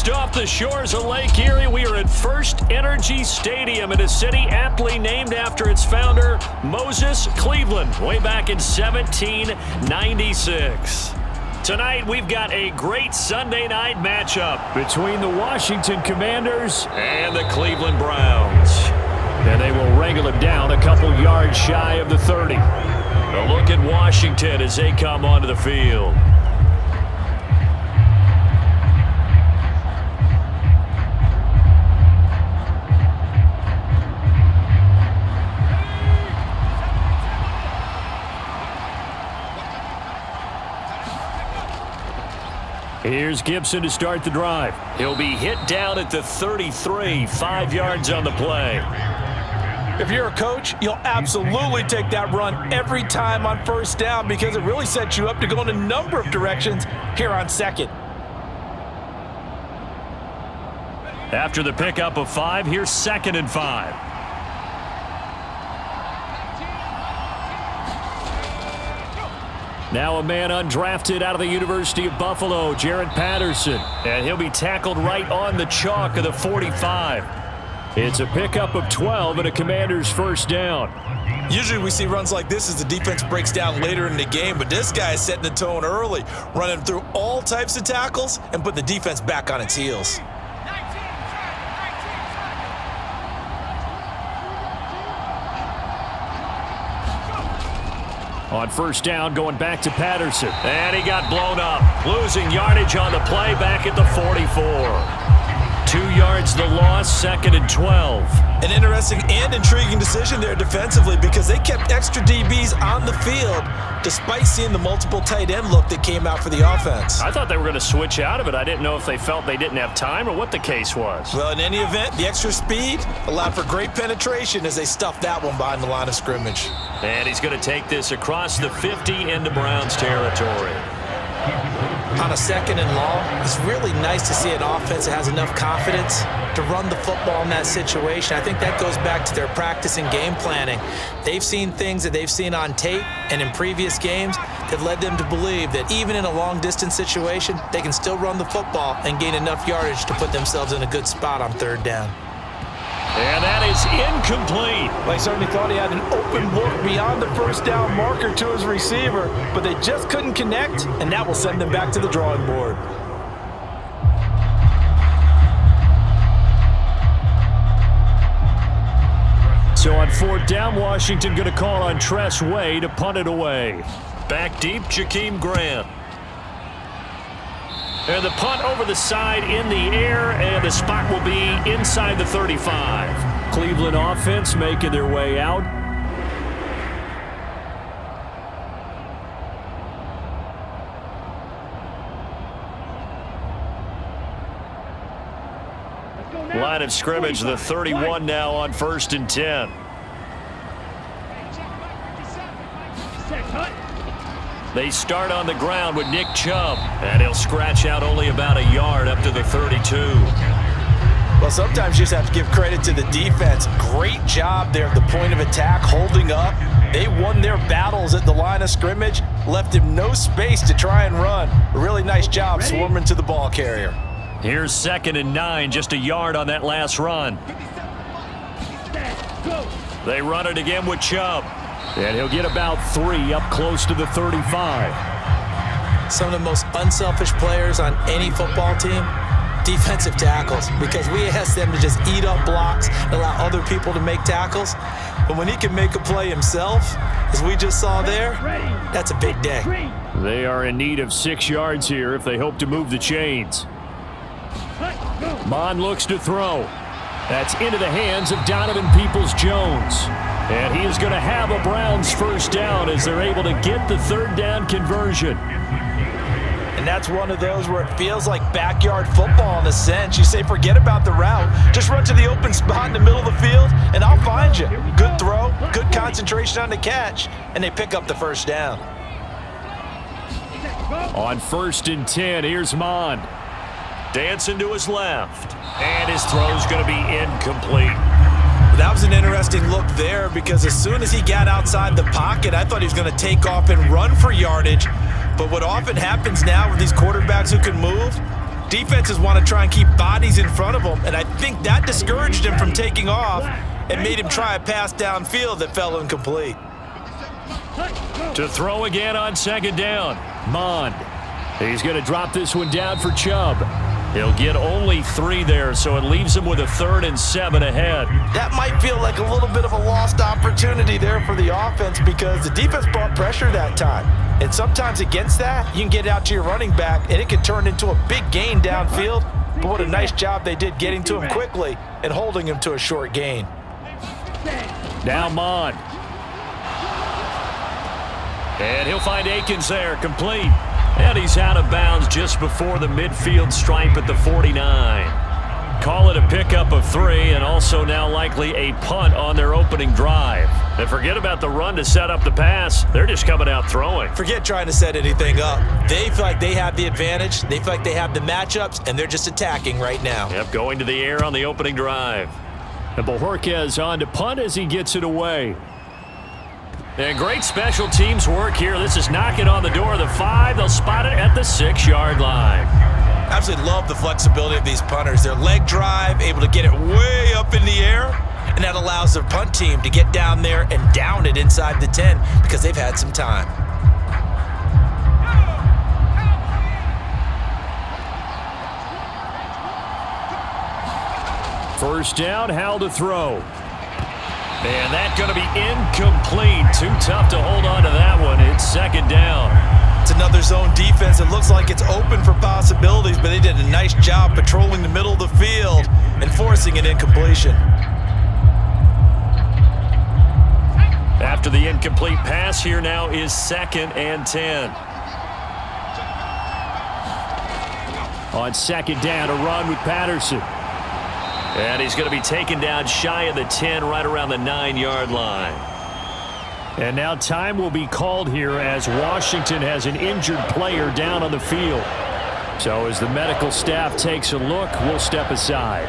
Just off the shores of Lake Erie, we are at First Energy Stadium in a city aptly named after its founder, Moses Cleveland, way back in 1796. Tonight, we've got a great Sunday night matchup between the Washington Commanders and the Cleveland Browns. And they will wrangle him down a couple yards shy of the 30. A look at Washington as they come onto the field. Here's Gibson to start the drive. He'll be hit down at the 33, 5 yards on the play. If you're a coach, you'll absolutely take that run every time on first down because it really sets you up to go in a number of directions here on second. After the pickup of 5, here's 2nd and 5. Now a man undrafted out of the University of Buffalo, Jared Patterson. And he'll be tackled right on the chalk of the 45. It's a pickup of 12 and a Commander's first down. Usually we see runs like this as the defense breaks down later in the game, but this guy is setting the tone early, running through all types of tackles and putting the defense back on its heels. On first down, going back to Patterson. And he got blown up. Losing yardage on the play back at the 44. 2 yards the loss, 2nd and 12. An interesting and intriguing decision there defensively because they kept extra DBs on the field despite seeing the multiple tight end look that came out for the offense. I thought they were going to switch out of it. I didn't know if they felt they didn't have time or what the case was. Well, in any event, the extra speed allowed for great penetration as they stuffed that one behind the line of scrimmage. And he's going to take this across the 50 into Browns territory. On a 2nd and long, it's really nice to see an offense that has enough confidence to run the football in that situation. I think that goes back to their practice and game planning. They've seen things that they've seen on tape and in previous games that led them to believe that even in a long-distance situation, they can still run the football and gain enough yardage to put themselves in a good spot on 3rd down. And that is incomplete. They certainly thought he had an open look beyond the first down marker to his receiver, but they just couldn't connect, and that will send them back to the drawing board. So on 4th down, Washington going to call on Tress Way to punt it away. Back deep, Jakeem Grant. And the punt over the side in the air, and the spot will be inside the 35. Cleveland offense making their way out. Line of scrimmage, the 31 now on 1st and 10. They start on the ground with Nick Chubb, and he'll scratch out only about a yard up to the 32. Well, sometimes you just have to give credit to the defense. Great job there at the point of attack, holding up. They won their battles at the line of scrimmage, left him no space to try and run. A really nice job swarming to the ball carrier. Here's 2nd and 9, just a yard on that last run. They run it again with Chubb. And he'll get about 3 up close to the 35. Some of the most unselfish players on any football team, defensive tackles, because we ask them to just eat up blocks and allow other people to make tackles. But when he can make a play himself, as we just saw there, that's a big day. They are in need of 6 yards here if they hope to move the chains. Mond looks to throw. That's into the hands of Donovan Peoples-Jones. And he is going to have a Browns first down as they're able to get the 3rd down conversion. And that's one of those where it feels like backyard football in a sense. You say, forget about the route. Just run to the open spot in the middle of the field, and I'll find you. Good throw, good concentration on the catch, and they pick up the first down. On 1st and 10, here's Mond. Dancing to his left. And his throw's going to be incomplete. That was an interesting look there because as soon as he got outside the pocket, I thought he was going to take off and run for yardage. But what often happens now with these quarterbacks who can move, Defenses want to try and keep bodies in front of them, and I think that discouraged him from taking off and made him try a pass downfield that fell incomplete. To throw again on second down, Mond. He's going to drop this one down for Chubb. He'll get only 3 there, so it leaves him with a 3rd and 7 ahead. That might feel like a little bit of a lost opportunity there for the offense because the defense brought pressure that time. And sometimes against that, you can get out to your running back, and it can turn into a big gain downfield. But what a nice job they did getting to him quickly and holding him to a short gain. Now Mond. And he'll find Akins there, complete. And he's out of bounds just before the midfield stripe at the 49. Call it a pickup of 3 and also now likely a punt on their opening drive. And forget about the run to set up the pass. They're just coming out throwing. Forget trying to set anything up. They feel like they have the advantage. They feel like they have the matchups, and they're just attacking right now. Yep, going to the air on the opening drive. And Bojorquez on to punt as he gets it away. And great special teams work here. This is knocking on the door of the 5. They'll spot it at the 6-yard line. Absolutely love the flexibility of these punters. Their leg drive, able to get it way up in the air, and that allows their punt team to get down there and down it inside the 10 because they've had some time. First down, Howell to throw. And that's going to be incomplete. Too tough to hold on to that one. It's second down. It's another zone defense. It looks like it's open for possibilities, but they did a nice job patrolling the middle of the field and forcing an incompletion. After the incomplete pass, here now is 2nd and 10. On second down, a run with Patterson. And he's going to be taken down shy of the 10, right around the 9-yard line. And now time will be called here as Washington has an injured player down on the field. So as the medical staff takes a look, we'll step aside.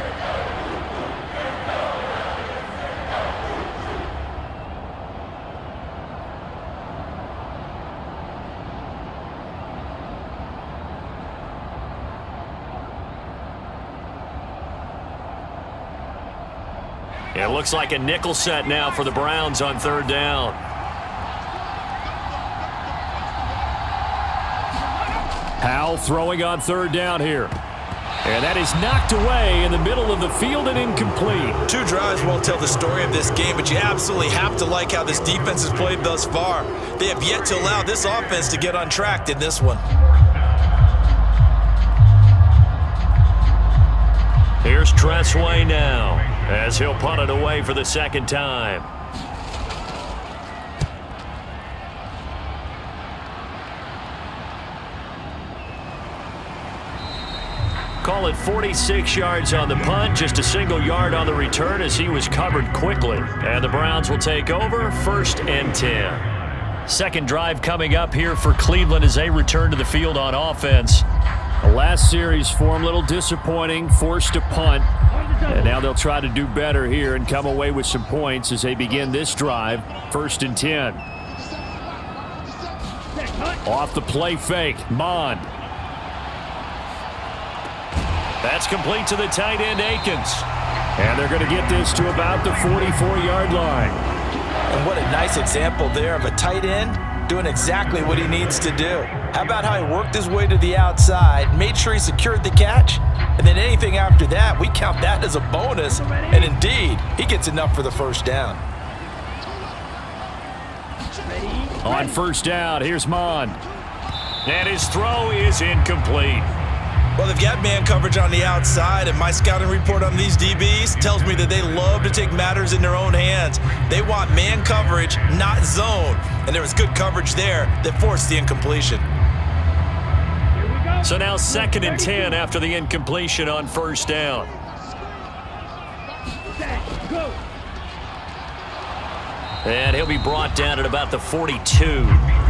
It looks like a nickel set now for the Browns on 3rd down. Howell throwing on 3rd down here. And that is knocked away in the middle of the field and incomplete. 2 drives won't tell the story of this game, but you absolutely have to like how this defense has played thus far. They have yet to allow this offense to get untracked in this one. Here's Tressway now, as he'll punt it away for the 2nd time. Call it 46 yards on the punt, just a single yard on the return as he was covered quickly. And the Browns will take over, 1st and 10. Second drive coming up here for Cleveland as they return to the field on offense. The last series for him, a little disappointing, forced to punt. And now they'll try to do better here and come away with some points as they begin this drive, 1st and 10. Off the play fake, Mond. That's complete to the tight end, Akins. And they're going to get this to about the 44-yard line. And what a nice example there of a tight end doing exactly what he needs to do. How about how he worked his way to the outside, made sure he secured the catch, and then anything after that, we count that as a bonus. And indeed, he gets enough for the 1st down. On 1st down, here's Mond. And his throw is incomplete. Well, they've got man coverage on the outside, and my scouting report on these DBs tells me that they love to take matters in their own hands. They want man coverage, not zone. And there was good coverage there that forced the incompletion. So now 2nd and 10 after the incompletion on 1st down. And he'll be brought down at about the 42.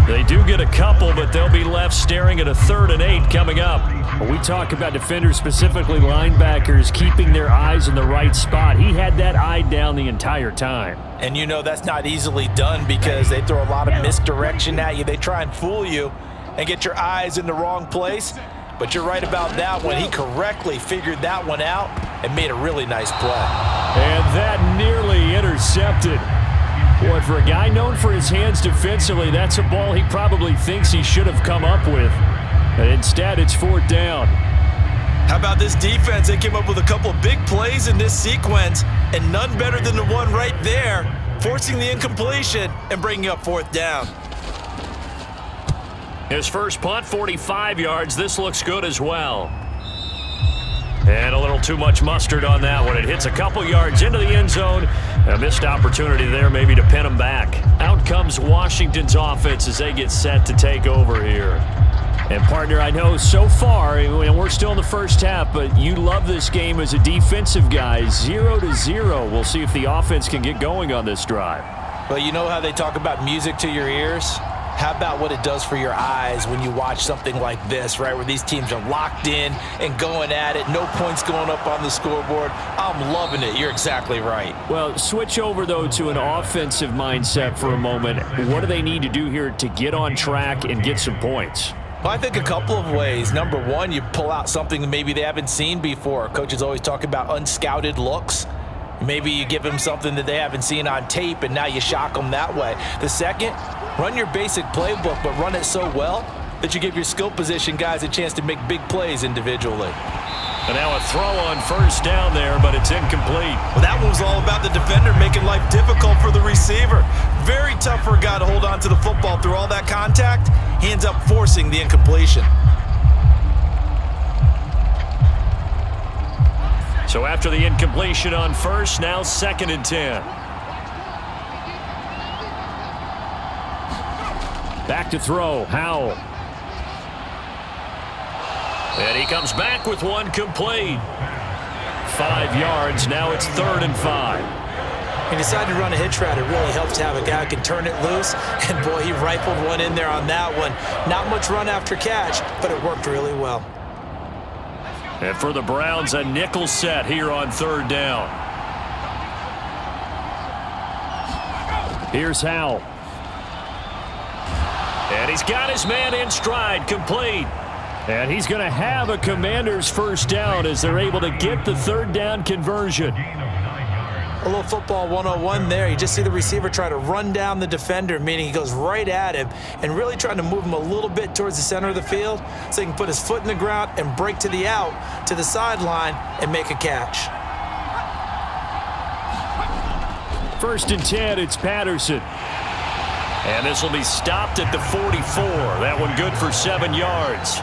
They do get a couple, but they'll be left staring at a 3rd and 8 coming up. When we talk about defenders, specifically linebackers, keeping their eyes in the right spot, he had that eye down the entire time. And you know that's not easily done because they throw a lot of misdirection at you. They try and fool you and get your eyes in the wrong place. But you're right about that one. He correctly figured that one out and made a really nice play. And that nearly intercepted. Boy, for a guy known for his hands defensively, that's a ball he probably thinks he should have come up with. But instead, it's 4th down. How about this defense? They came up with a couple of big plays in this sequence, and none better than the one right there, forcing the incompletion and bringing up 4th down. His first punt, 45 yards. This looks good as well. And a little too much mustard on that one. It hits a couple yards into the end zone. A missed opportunity there maybe to pin him back. Out comes Washington's offense as they get set to take over here. And, partner, I know so far, and we're still in the first half, but you love this game as a defensive guy. 0-0. We'll see if the offense can get going on this drive. Well, you know how they talk about music to your ears? How about what it does for your eyes when you watch something like this, right, where these teams are locked in and going at it, no points going up on the scoreboard? I'm loving it. You're exactly right. Well, switch over, though, to an offensive mindset for a moment. What do they need to do here to get on track and get some points? Well, I think a couple of ways. Number one, you pull out something that maybe they haven't seen before. Coaches always talk about unscouted looks. Maybe you give them something that they haven't seen on tape, and now you shock them that way. The second, run your basic playbook, but run it so well that you give your skill position guys a chance to make big plays individually. And now a throw on 1st down there, but it's incomplete. Well, that one was all about the defender making life difficult for the receiver. Very tough for a guy to hold on to the football through all that contact. He ends up forcing the incompletion. So after the incompletion on 1st, now 2nd and 10. Back to throw, Howell. And he comes back with one complete. 5 yards, now it's 3rd and 5. He decided to run a hitch route. It really helps to have a guy who can turn it loose. And, boy, he rifled one in there on that one. Not much run after catch, but it worked really well. And for the Browns, a nickel set here on 3rd down. Here's Howell. And he's got his man in stride, complete. And he's going to have a Commanders 1st down as they're able to get the 3rd down conversion. A little football 101 there. You just see the receiver try to run down the defender, meaning he goes right at him and really trying to move him a little bit towards the center of the field so he can put his foot in the ground and break to the out, to the sideline, and make a catch. 1st and 10, it's Patterson. And this will be stopped at the 44. That one good for 7 yards.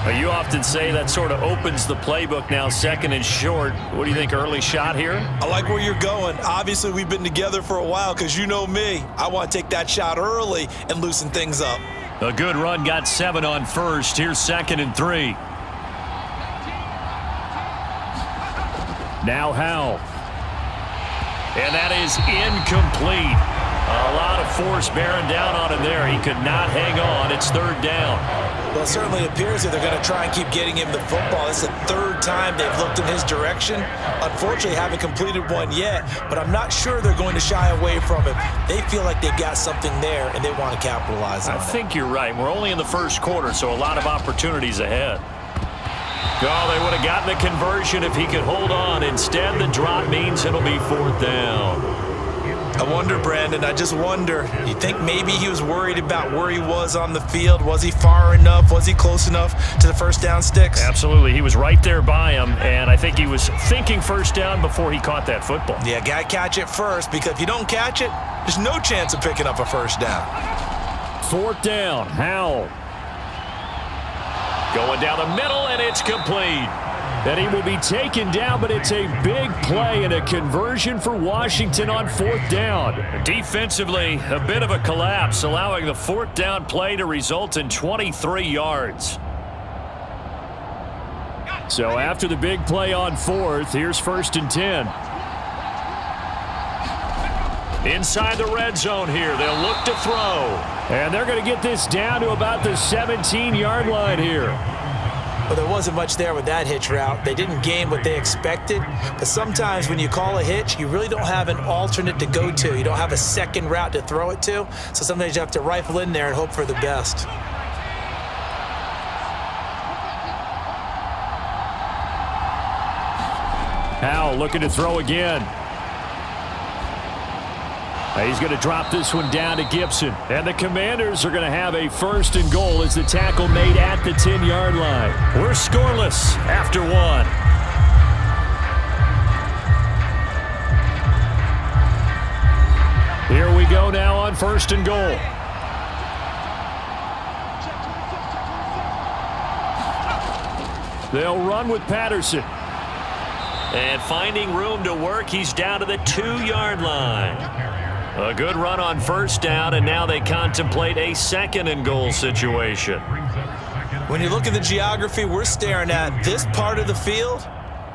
You often say that sort of opens the playbook now, 2nd and short. What do you think, early shot here? I like where you're going. Obviously, we've been together for a while because you know me. I want to take that shot early and loosen things up. A good run, got 7 on 1st. Here's 2nd and 3. Now Howell. And that is incomplete. A lot of force bearing down on him there. He could not hang on. It's 3rd down. Well, it certainly appears that they're going to try and keep getting him the football. It's the 3rd time they've looked in his direction. Unfortunately, haven't completed one yet, but I'm not sure they're going to shy away from him. They feel like they've got something there, and they want to capitalize on it. I think you're right. We're only in the 1st quarter, so a lot of opportunities ahead. Oh, they would have gotten the conversion if he could hold on. Instead, the drop means it'll be 4th down. I wonder, Brandon, I just wonder. You think maybe he was worried about where he was on the field? Was he far enough? Was he close enough to the 1st down sticks? Absolutely. He was right there by him, and I think he was thinking 1st down before he caught that football. Yeah, got to catch it first, because if you don't catch it, there's no chance of picking up a 1st down. 4th down, Howell. Going down the middle, and it's complete. And he will be taken down, but it's a big play and a conversion for Washington on 4th down. Defensively, a bit of a collapse, allowing the 4th down play to result in 23 yards. So after the big play on 4th, here's 1st and 10. Inside the red zone here, they'll look to throw. And they're going to get this down to about the 17-yard line here. Well, there wasn't much there with that hitch route. They didn't gain what they expected. But sometimes when you call a hitch, you really don't have an alternate to go to. You don't have a second route to throw it to. So sometimes you have to rifle in there and hope for the best. Howell looking to throw again. He's going to drop this one down to Gibson. And the Commanders are going to have a 1st and goal as the tackle made at the 10-yard line. We're scoreless after 1. Here we go now on 1st and goal. They'll run with Patterson. And finding room to work, he's down to the 2-yard line. A good run on 1st down, and now they contemplate a 2nd and goal situation. When you look at the geography we're staring at, this part of the field,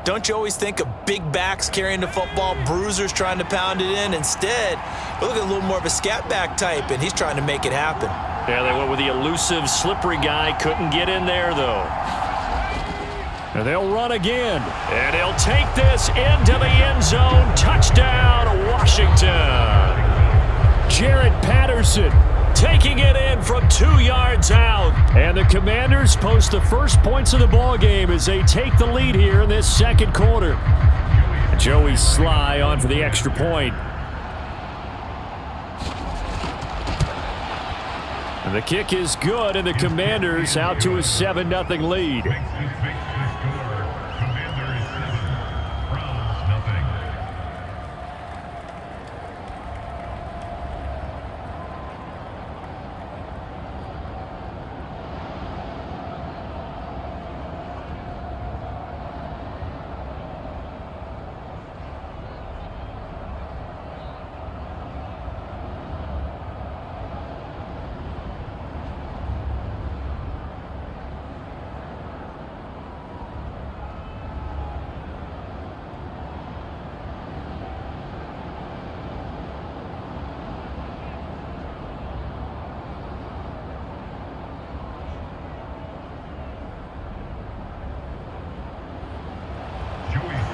don't you always think of big backs carrying the football, bruisers trying to pound it in? Instead, we look at a little more of a scat back type, and he's trying to make it happen. Yeah, they went with the elusive, slippery guy. Couldn't get in there, though. And they'll run again. And he'll take this into the end zone. Touchdown, Washington. Jared Patterson taking it in from 2 yards out. And the Commanders post the first points of the ball game as they take the lead here in this 2nd quarter. Joey Sly on for the extra point. And the kick is good, and the Commanders out to a 7-0 lead.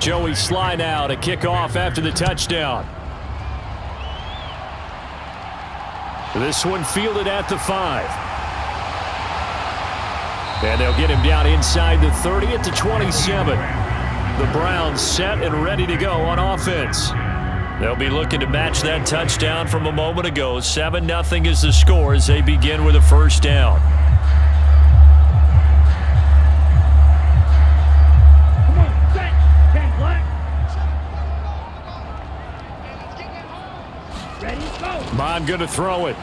Joey Sly now to kick off after the touchdown. This one fielded at the 5. And they'll get him down inside the 30 at the 27. The Browns set and ready to go on offense. They'll be looking to match that touchdown from a moment ago. 7-0 is the score as they begin with a 1st down. Mond going to throw it.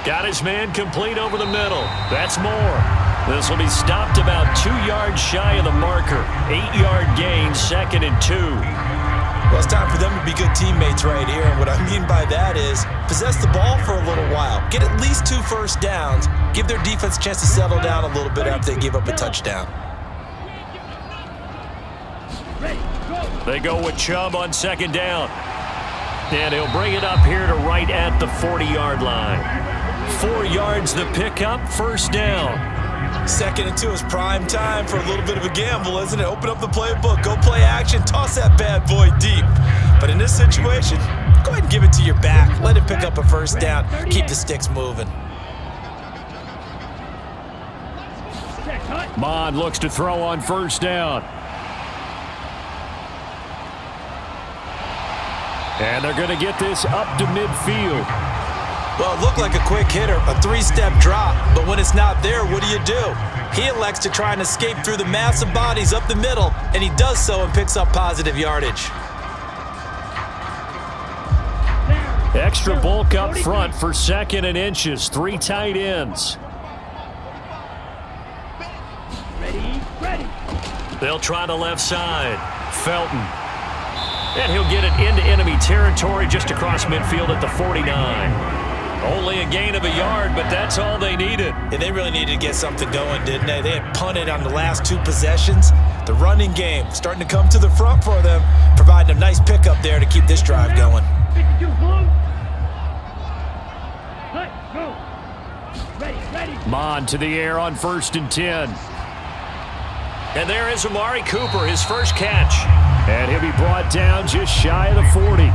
Got his man complete over the middle. That's more. This will be stopped about 2 yards shy of the marker. 8-yard gain, 2nd and 2. Well, it's time for them to be good teammates right here. And what I mean by that is possess the ball for a little while. Get at least 2 first downs. Give their defense a chance to settle down a little bit after they give up a touchdown. They go with Chubb on 2nd down. And he'll bring it up here to right at the 40-yard line. 4 yards the pickup, 1st down. 2nd and 2 is prime time for a little bit of a gamble, isn't it? Open up the playbook, go play action, toss that bad boy deep. But in this situation, go ahead and give it to your back. Let him pick up a 1st down. Keep the sticks moving. Mond looks to throw on 1st down. And they're going to get this up to midfield. Well, it looked like a quick hitter, a 3-step drop. But when it's not there, what do? He elects to try and escape through the massive bodies up the middle, and he does so and picks up positive yardage. Extra bulk up front for 2nd and inches. 3 tight ends. Ready. They'll try the left side. Felton. And he'll get it into enemy territory just across midfield at the 49. Only a gain of a yard, but that's all they needed. Yeah, they really needed to get something going, didn't they? They had punted on the last 2 possessions. The running game starting to come to the front for them, providing a nice pickup there to keep this drive going. Mond to the air on 1st and 10. And there is Amari Cooper, his first catch. And he'll be brought down just shy of the 40.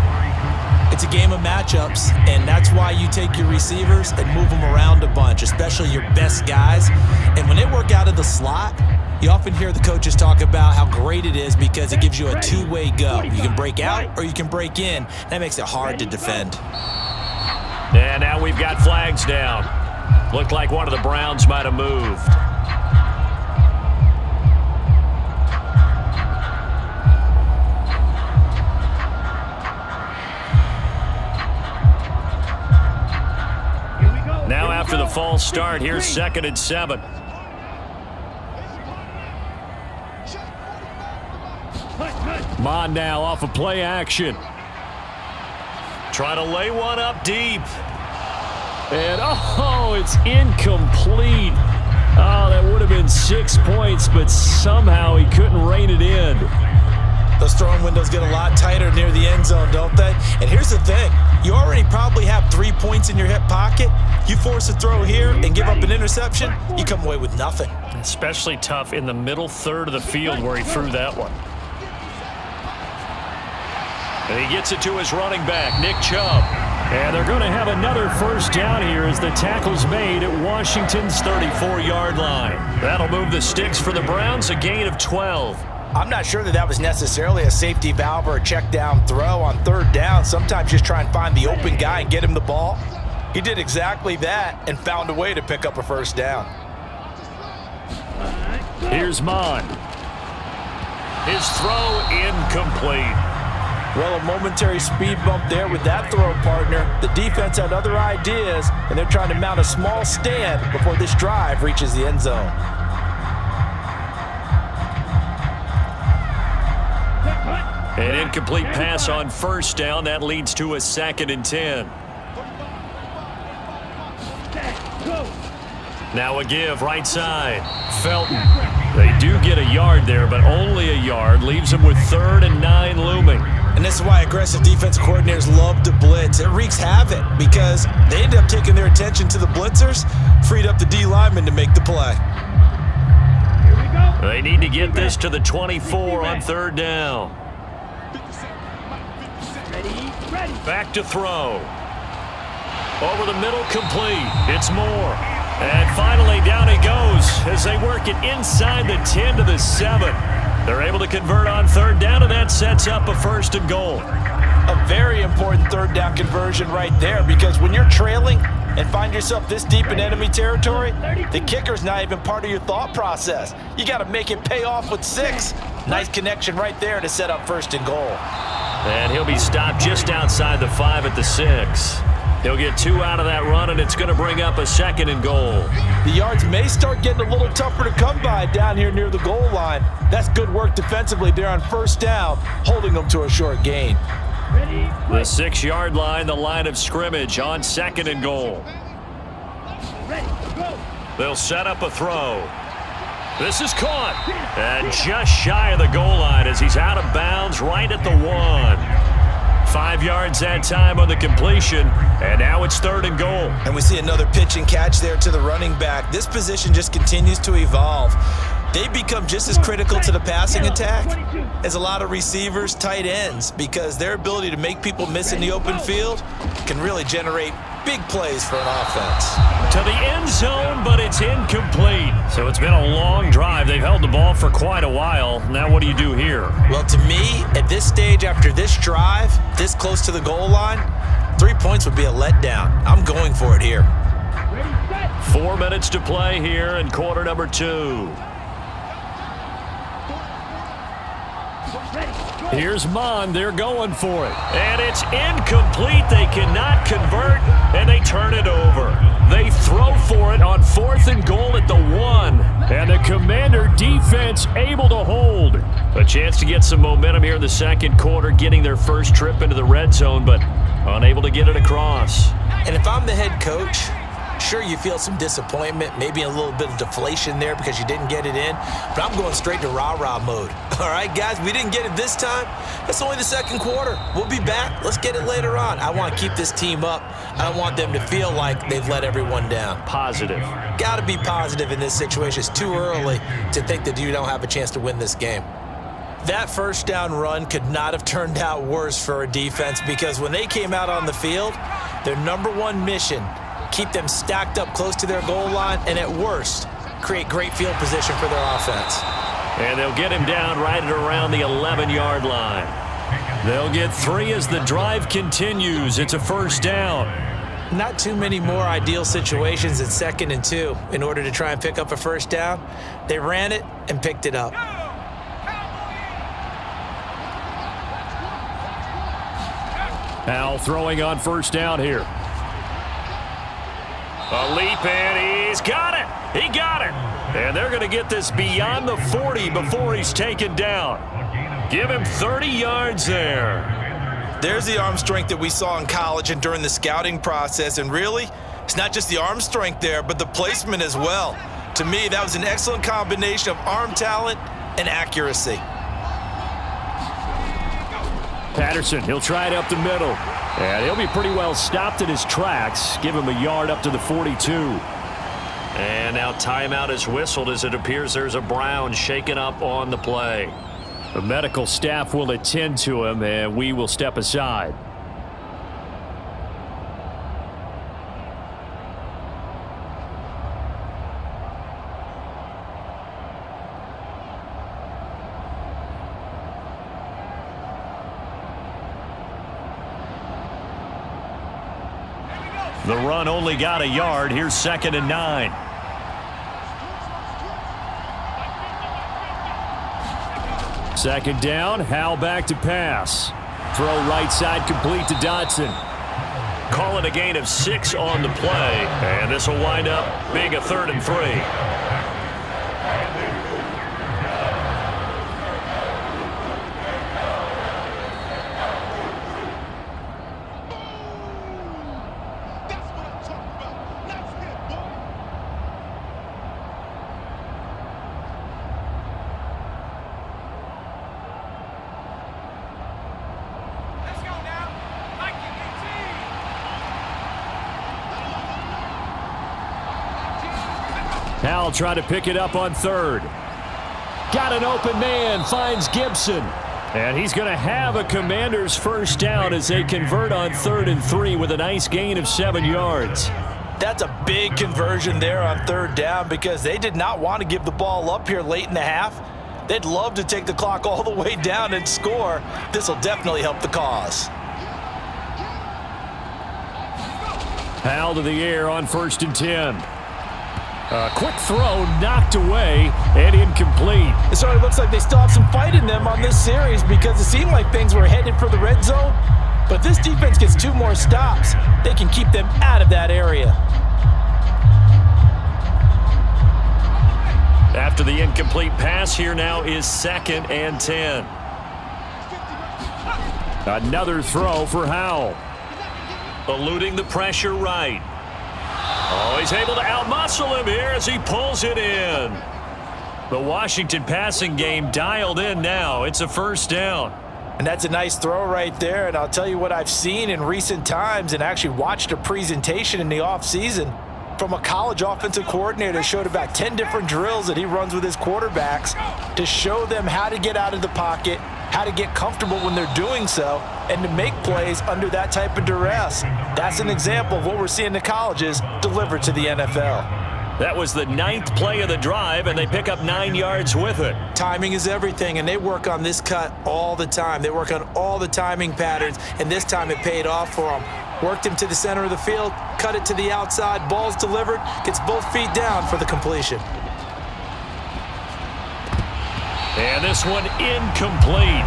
It's a game of matchups, and that's why you take your receivers and move them around a bunch, especially your best guys. And when they work out of the slot, you often hear the coaches talk about how great it is because it gives you a two-way go. You can break out or you can break in. That makes it hard to defend. And now we've got flags down. Looked like one of the Browns might have moved. Now after the false start, here's 2nd and 7. Mond now off of play action. Trying to lay one up deep. And, oh, it's incomplete. Oh, that would have been 6 points, but somehow he couldn't rein it in. Those throwing windows get a lot tighter near the end zone, don't they? And here's the thing. You already probably have 3 points in your hip pocket. You force a throw here and give up an interception, you come away with nothing. Especially tough in the middle third of the field where he threw that one. And he gets it to his running back, Nick Chubb. And they're going to have another first down here as the tackle's made at Washington's 34-yard line. That'll move the sticks for the Browns, a gain of 12. I'm not sure that was necessarily a safety valve or a check down throw on 3rd down. Sometimes just try and find the open guy and get him the ball. He did exactly that and found a way to pick up a first down. Here's Mond. His throw incomplete. Well, a momentary speed bump there with that throw, partner. The defense had other ideas, and they're trying to mount a small stand before this drive reaches the end zone. An incomplete pass on first down. That leads to a 2nd and 10. Now a give right side. Felton. They do get a yard there, but only a yard. Leaves them with 3rd and 9 looming. And this is why aggressive defensive coordinators love to blitz. It wreaks havoc because they end up taking their attention to the blitzers, freed up the D lineman to make the play. They need to get this to the 24 on 3rd down. Back to throw. Over the middle, complete. It's Moore. And finally, down he goes as they work it inside the 10 to the 7. They're able to convert on 3rd down, and that sets up a 1st and goal. A very important 3rd down conversion right there because when you're trailing and find yourself this deep in enemy territory, the kicker's not even part of your thought process. You got to make it pay off with 6. Nice connection right there to set up 1st and goal. And he'll be stopped just outside the 5 at the 6. He'll get 2 out of that run, and it's going to bring up a 2nd and goal. The yards may start getting a little tougher to come by down here near the goal line. That's good work defensively there on 1st down, holding them to a short gain. The 6-yard line, the line of scrimmage on 2nd and goal. They'll set up a throw. This is caught. And just shy of the goal line as he's out of bounds right at the 1. 5 yards that time on the completion, and now it's 3rd and goal. And we see another pitch and catch there to the running back. This position just continues to evolve. They become just as critical to the passing attack as a lot of receivers, tight ends, because their ability to make people miss in the open field can really generate big plays for an offense. To the end zone, but it's incomplete. So it's been a long drive. They've held the ball for quite a while. Now what do you do here? Well, to me, at this stage after this drive, this close to the goal line, 3 points would be a letdown. I'm going for it here. 4 minutes to play here in quarter number 2. Here's Mond. They're going for it. And it's incomplete. They cannot convert, and they turn it over. They throw for it on 4th and goal at the 1. And the Commander defense able to hold. A chance to get some momentum here in the 2nd quarter, getting their first trip into the red zone, but unable to get it across. And if I'm the head coach, sure, you feel some disappointment, maybe a little bit of deflation there because you didn't get it in, but I'm going straight to rah-rah mode. All right, guys, we didn't get it this time. That's only the 2nd quarter. We'll be back. Let's get it later on. I want to keep this team up. I don't want them to feel like they've let everyone down. Positive. Got to be positive in this situation. It's too early to think that you don't have a chance to win this game. That first down run could not have turned out worse for a defense, because when they came out on the field, their number one mission, keep them stacked up close to their goal line, and at worst, create great field position for their offense. And they'll get him down right at around the 11-yard line. They'll get 3 as the drive continues. It's a first down. Not too many more ideal situations at 2nd and 2 in order to try and pick up a first down. They ran it and picked it up. Howell throwing on first down here. A leap, and he's got it. He got it. And they're going to get this beyond the 40 before he's taken down. Give him 30 yards there. There's the arm strength that we saw in college and during the scouting process. And really, it's not just the arm strength there, but the placement as well. To me, that was an excellent combination of arm talent and accuracy. Patterson, he'll try it up the middle. And he'll be pretty well stopped in his tracks. Give him a yard up to the 42. And now timeout is whistled as it appears there's a Brown shaken up on the play. The medical staff will attend to him, and we will step aside. The run only got a yard. Here's 2nd and 9. Second down, Howell back to pass. Throw right side complete to Dotson. Call it a gain of 6 on the play, and this will wind up being a 3rd and 3. Howell trying to pick it up on 3rd. Got an open man, finds Gibson. And he's going to have a Commanders first down as they convert on 3rd and 3 with a nice gain of 7 yards. That's a big conversion there on 3rd down, because they did not want to give the ball up here late in the half. They'd love to take the clock all the way down and score. This will definitely help the cause. Howell to the air on 1st and 10. A quick throw knocked away and incomplete. It sort of looks like they still have some fight in them on this series, because it seemed like things were headed for the red zone. But this defense gets 2 more stops. They can keep them out of that area. After the incomplete pass, here now is 2nd and 10. Another throw for Howell. Eluding the pressure right. Oh, he's able to outmuscle him here as he pulls it in. The Washington passing game dialed in now. It's a first down. And that's a nice throw right there. And I'll tell you what I've seen in recent times, and actually watched a presentation in the offseason from a college offensive coordinator. Showed about 10 different drills that he runs with his quarterbacks to show them how to get out of the pocket, how to get comfortable when they're doing so, and to make plays under that type of duress. That's an example of what we're seeing the colleges deliver to the NFL. That was the 9th play of the drive, and they pick up 9 yards with it. Timing is everything, and they work on this cut all the time. They work on all the timing patterns, and this time it paid off for them. Worked him to the center of the field, cut it to the outside, ball's delivered, gets both feet down for the completion. And this one incomplete.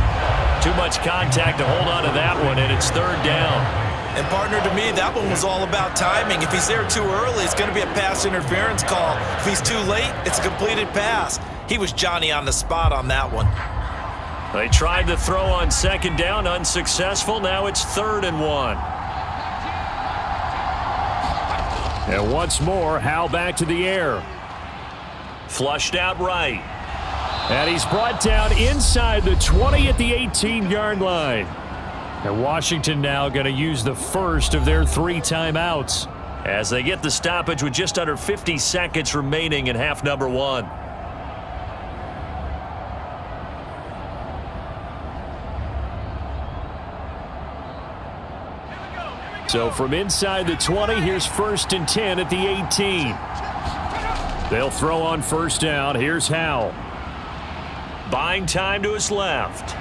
Too much contact to hold on to that one, and it's 3rd down. And partner, to me, that one was all about timing. If he's there too early, it's going to be a pass interference call. If he's too late, it's a completed pass. He was Johnny on the spot on that one. They tried to throw on 2nd down, unsuccessful. Now it's 3rd and 1. And once more, Howell back to the air. Flushed out right. And he's brought down inside the 20 at the 18-yard line. And Washington now going to use the first of their 3 timeouts as they get the stoppage with just under 50 seconds remaining in half number 1. So from inside the 20, here's 1st and 10 at the 18. They'll throw on 1st down. Here's Howell. Buying time to his left.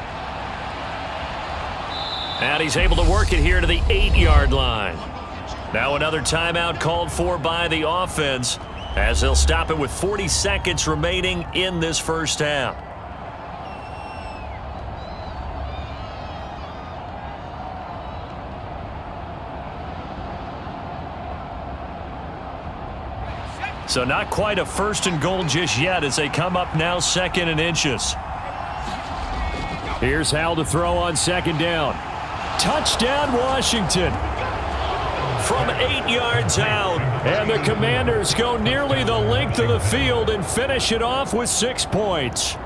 And he's able to work it here to the 8-yard line. Now another timeout called for by the offense as they'll stop it with 40 seconds remaining in this first half. So not quite a 1st and goal just yet as they come up now 2nd and inches. Here's Howell to throw on 2nd down. Touchdown, Washington. From 8 yards out. And the Commanders go nearly the length of the field and finish it off with 6 points.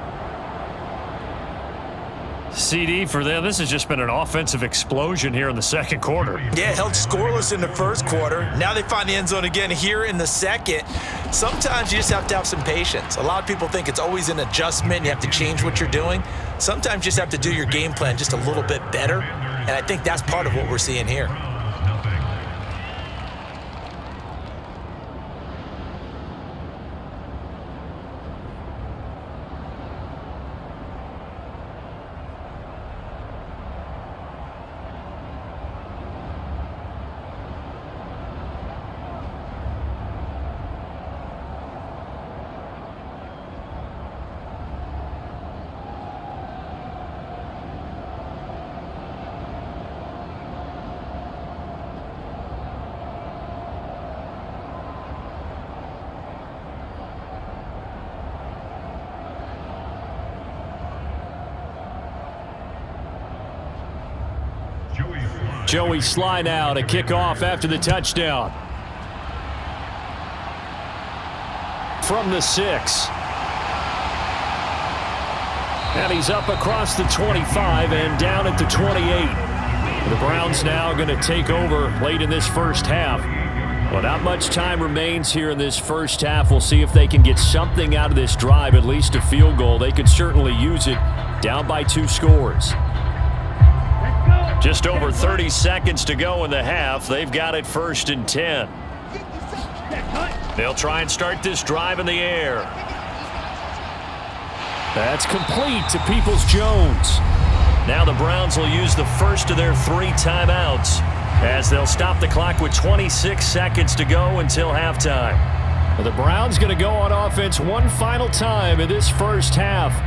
CD for them, this has just been an offensive explosion here in the 2nd quarter. Yeah, held scoreless in the 1st quarter. Now they find the end zone again here in the 2nd. Sometimes you just have to have some patience. A lot of people think it's always an adjustment. You have to change what you're doing. Sometimes you just have to do your game plan just a little bit better. And I think that's part of what we're seeing here. Joey slide out, a kickoff after the touchdown. From the 6. And he's up across the 25 and down at the 28. The Browns now going to take over late in this first half. Well, not much time remains here in this first half. We'll see if they can get something out of this drive, at least a field goal. They could certainly use it, down by 2 scores. Just over 30 seconds to go in the half. They've got it 1st and 10. They'll try and start this drive in the air. That's complete to Peoples-Jones. Now the Browns will use the first of their 3 timeouts as they'll stop the clock with 26 seconds to go until halftime. Well, the Browns going to go on offense one final time in this first half.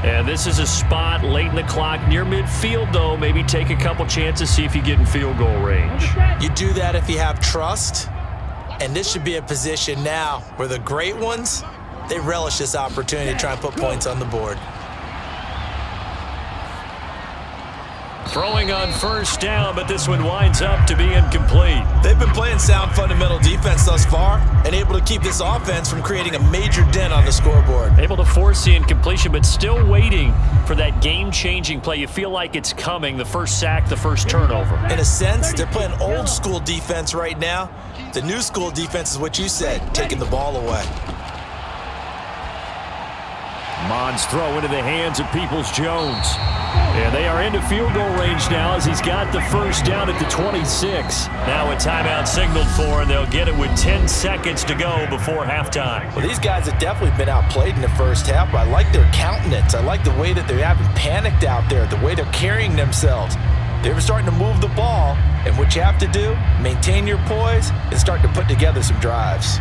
And this is a spot late in the clock near midfield, though. Maybe take a couple chances, see if you get in field goal range. You do that if you have trust. And this should be a position now where the great ones, they relish this opportunity to try and put points on the board. Throwing on 1st down, but this one winds up to be incomplete. They've been playing sound fundamental defense thus far and able to keep this offense from creating a major dent on the scoreboard. Able to force the incompletion, but still waiting for that game-changing play. You feel like it's coming, the first sack, the first turnover. In a sense, they're playing old-school defense right now. The new-school defense is what you said, taking the ball away. Mond's throw into the hands of Peoples-Jones. And they are into field goal range now as he's got the 1st down at the 26. Now a timeout signaled for, and they'll get it with 10 seconds to go before halftime. Well, these guys have definitely been outplayed in the first half, but I like their countenance. I like the way that they haven't panicked out there, the way they're carrying themselves. They're starting to move the ball, and what you have to do, maintain your poise and start to put together some drives.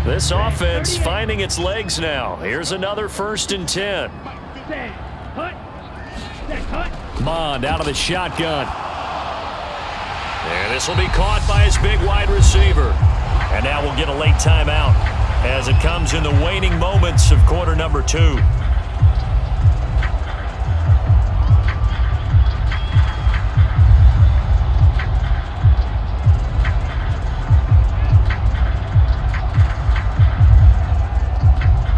This offense finding its legs now. Here's another 1st and 10. Mond out of the shotgun. And this will be caught by his big wide receiver. And now we'll get a late timeout as it comes in the waning moments of quarter number 2.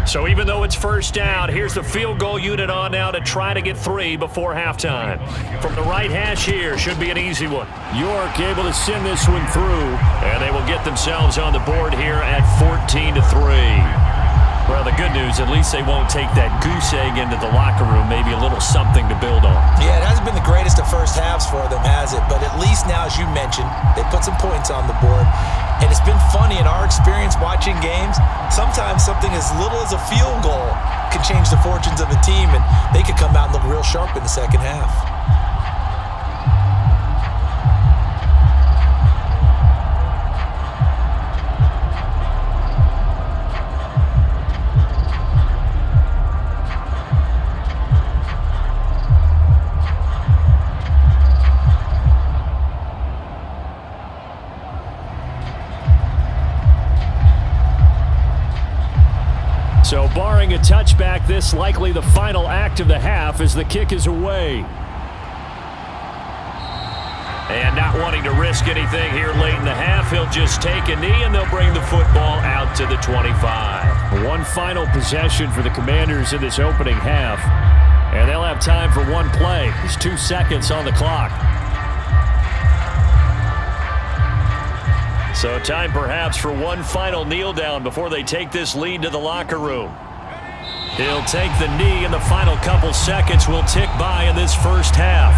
So even though it's 1st down, here's the field goal unit on now to try to get 3 before halftime. From the right hash here, should be an easy one. York able to send this one through, and they will get themselves on the board here at 14-3. Well, the good news, at least they won't take that goose egg into the locker room. Maybe a little something to build on. Yeah, it hasn't been the greatest of first halves for them, has it? But at least now, as you mentioned, they put some points on the board. And it's been funny in our experience watching games. Sometimes something as little as a field goal can change the fortunes of a team, and they could come out and look real sharp in the second half. So barring a touchback, this likely the final act of the half as the kick is away. And not wanting to risk anything here late in the half, he'll just take a knee and they'll bring the football out to the 25. One final possession for the Commanders in this opening half. And they'll have time for one play. There's 2 seconds on the clock. So time perhaps for one final kneel down before they take this lead to the locker room. He'll take the knee and the final couple seconds will tick by in this first half.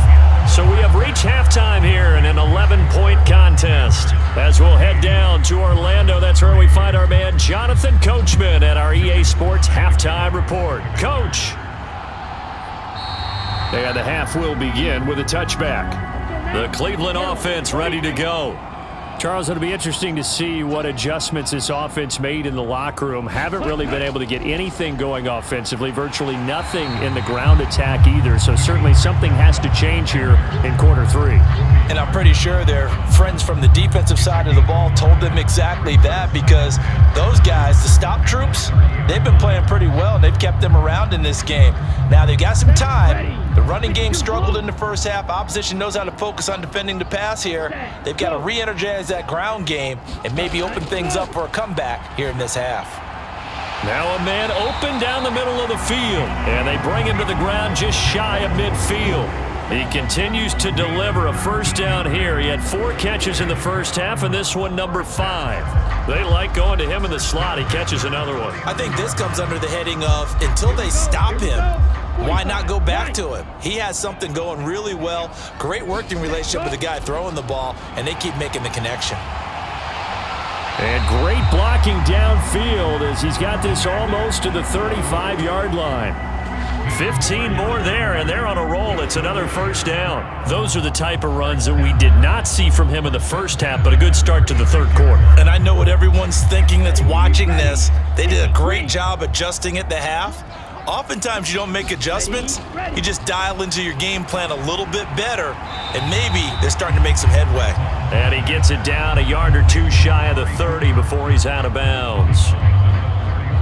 So we have reached halftime here in an 11-point contest. As we'll head down to Orlando, that's where we find our man Jonathan Coachman at our EA Sports Halftime Report. Coach. And the half will begin with a touchback. The Cleveland offense ready to go. Charles, it'll be interesting to see what adjustments this offense made in the locker room. Haven't really been able to get anything going offensively, virtually nothing in the ground attack either. So certainly something has to change here in quarter 3. And I'm pretty sure their friends from the defensive side of the ball told them exactly that, because those guys, the stop troops, they've been playing pretty well. They've kept them around in this game. Now they've got some time. The running game struggled in the first half. Opposition knows how to focus on defending the pass here. They've got to re-energize that ground game and maybe open things up for a comeback here in this half. Now a man open down the middle of the field, and they bring him to the ground just shy of midfield. He continues to deliver a first down here. He had 4 catches in the first half, and this one number 5. They like going to him in the slot. He catches another one. I think this comes under the heading of until they stop him, why not go back to him? He has something going really well. Great working relationship with the guy throwing the ball, and they keep making the connection. And great blocking downfield as he's got this almost to the 35-yard line. 15 more there, and they're on a roll. It's another first down. Those are the type of runs that we did not see from him in the first half, but a good start to the third quarter. And I know what everyone's thinking that's watching this. They did a great job adjusting at the half. Oftentimes you don't make adjustments. You just dial into your game plan a little bit better, and maybe they're starting to make some headway. And he gets it down a yard or 2 shy of the 30 before he's out of bounds.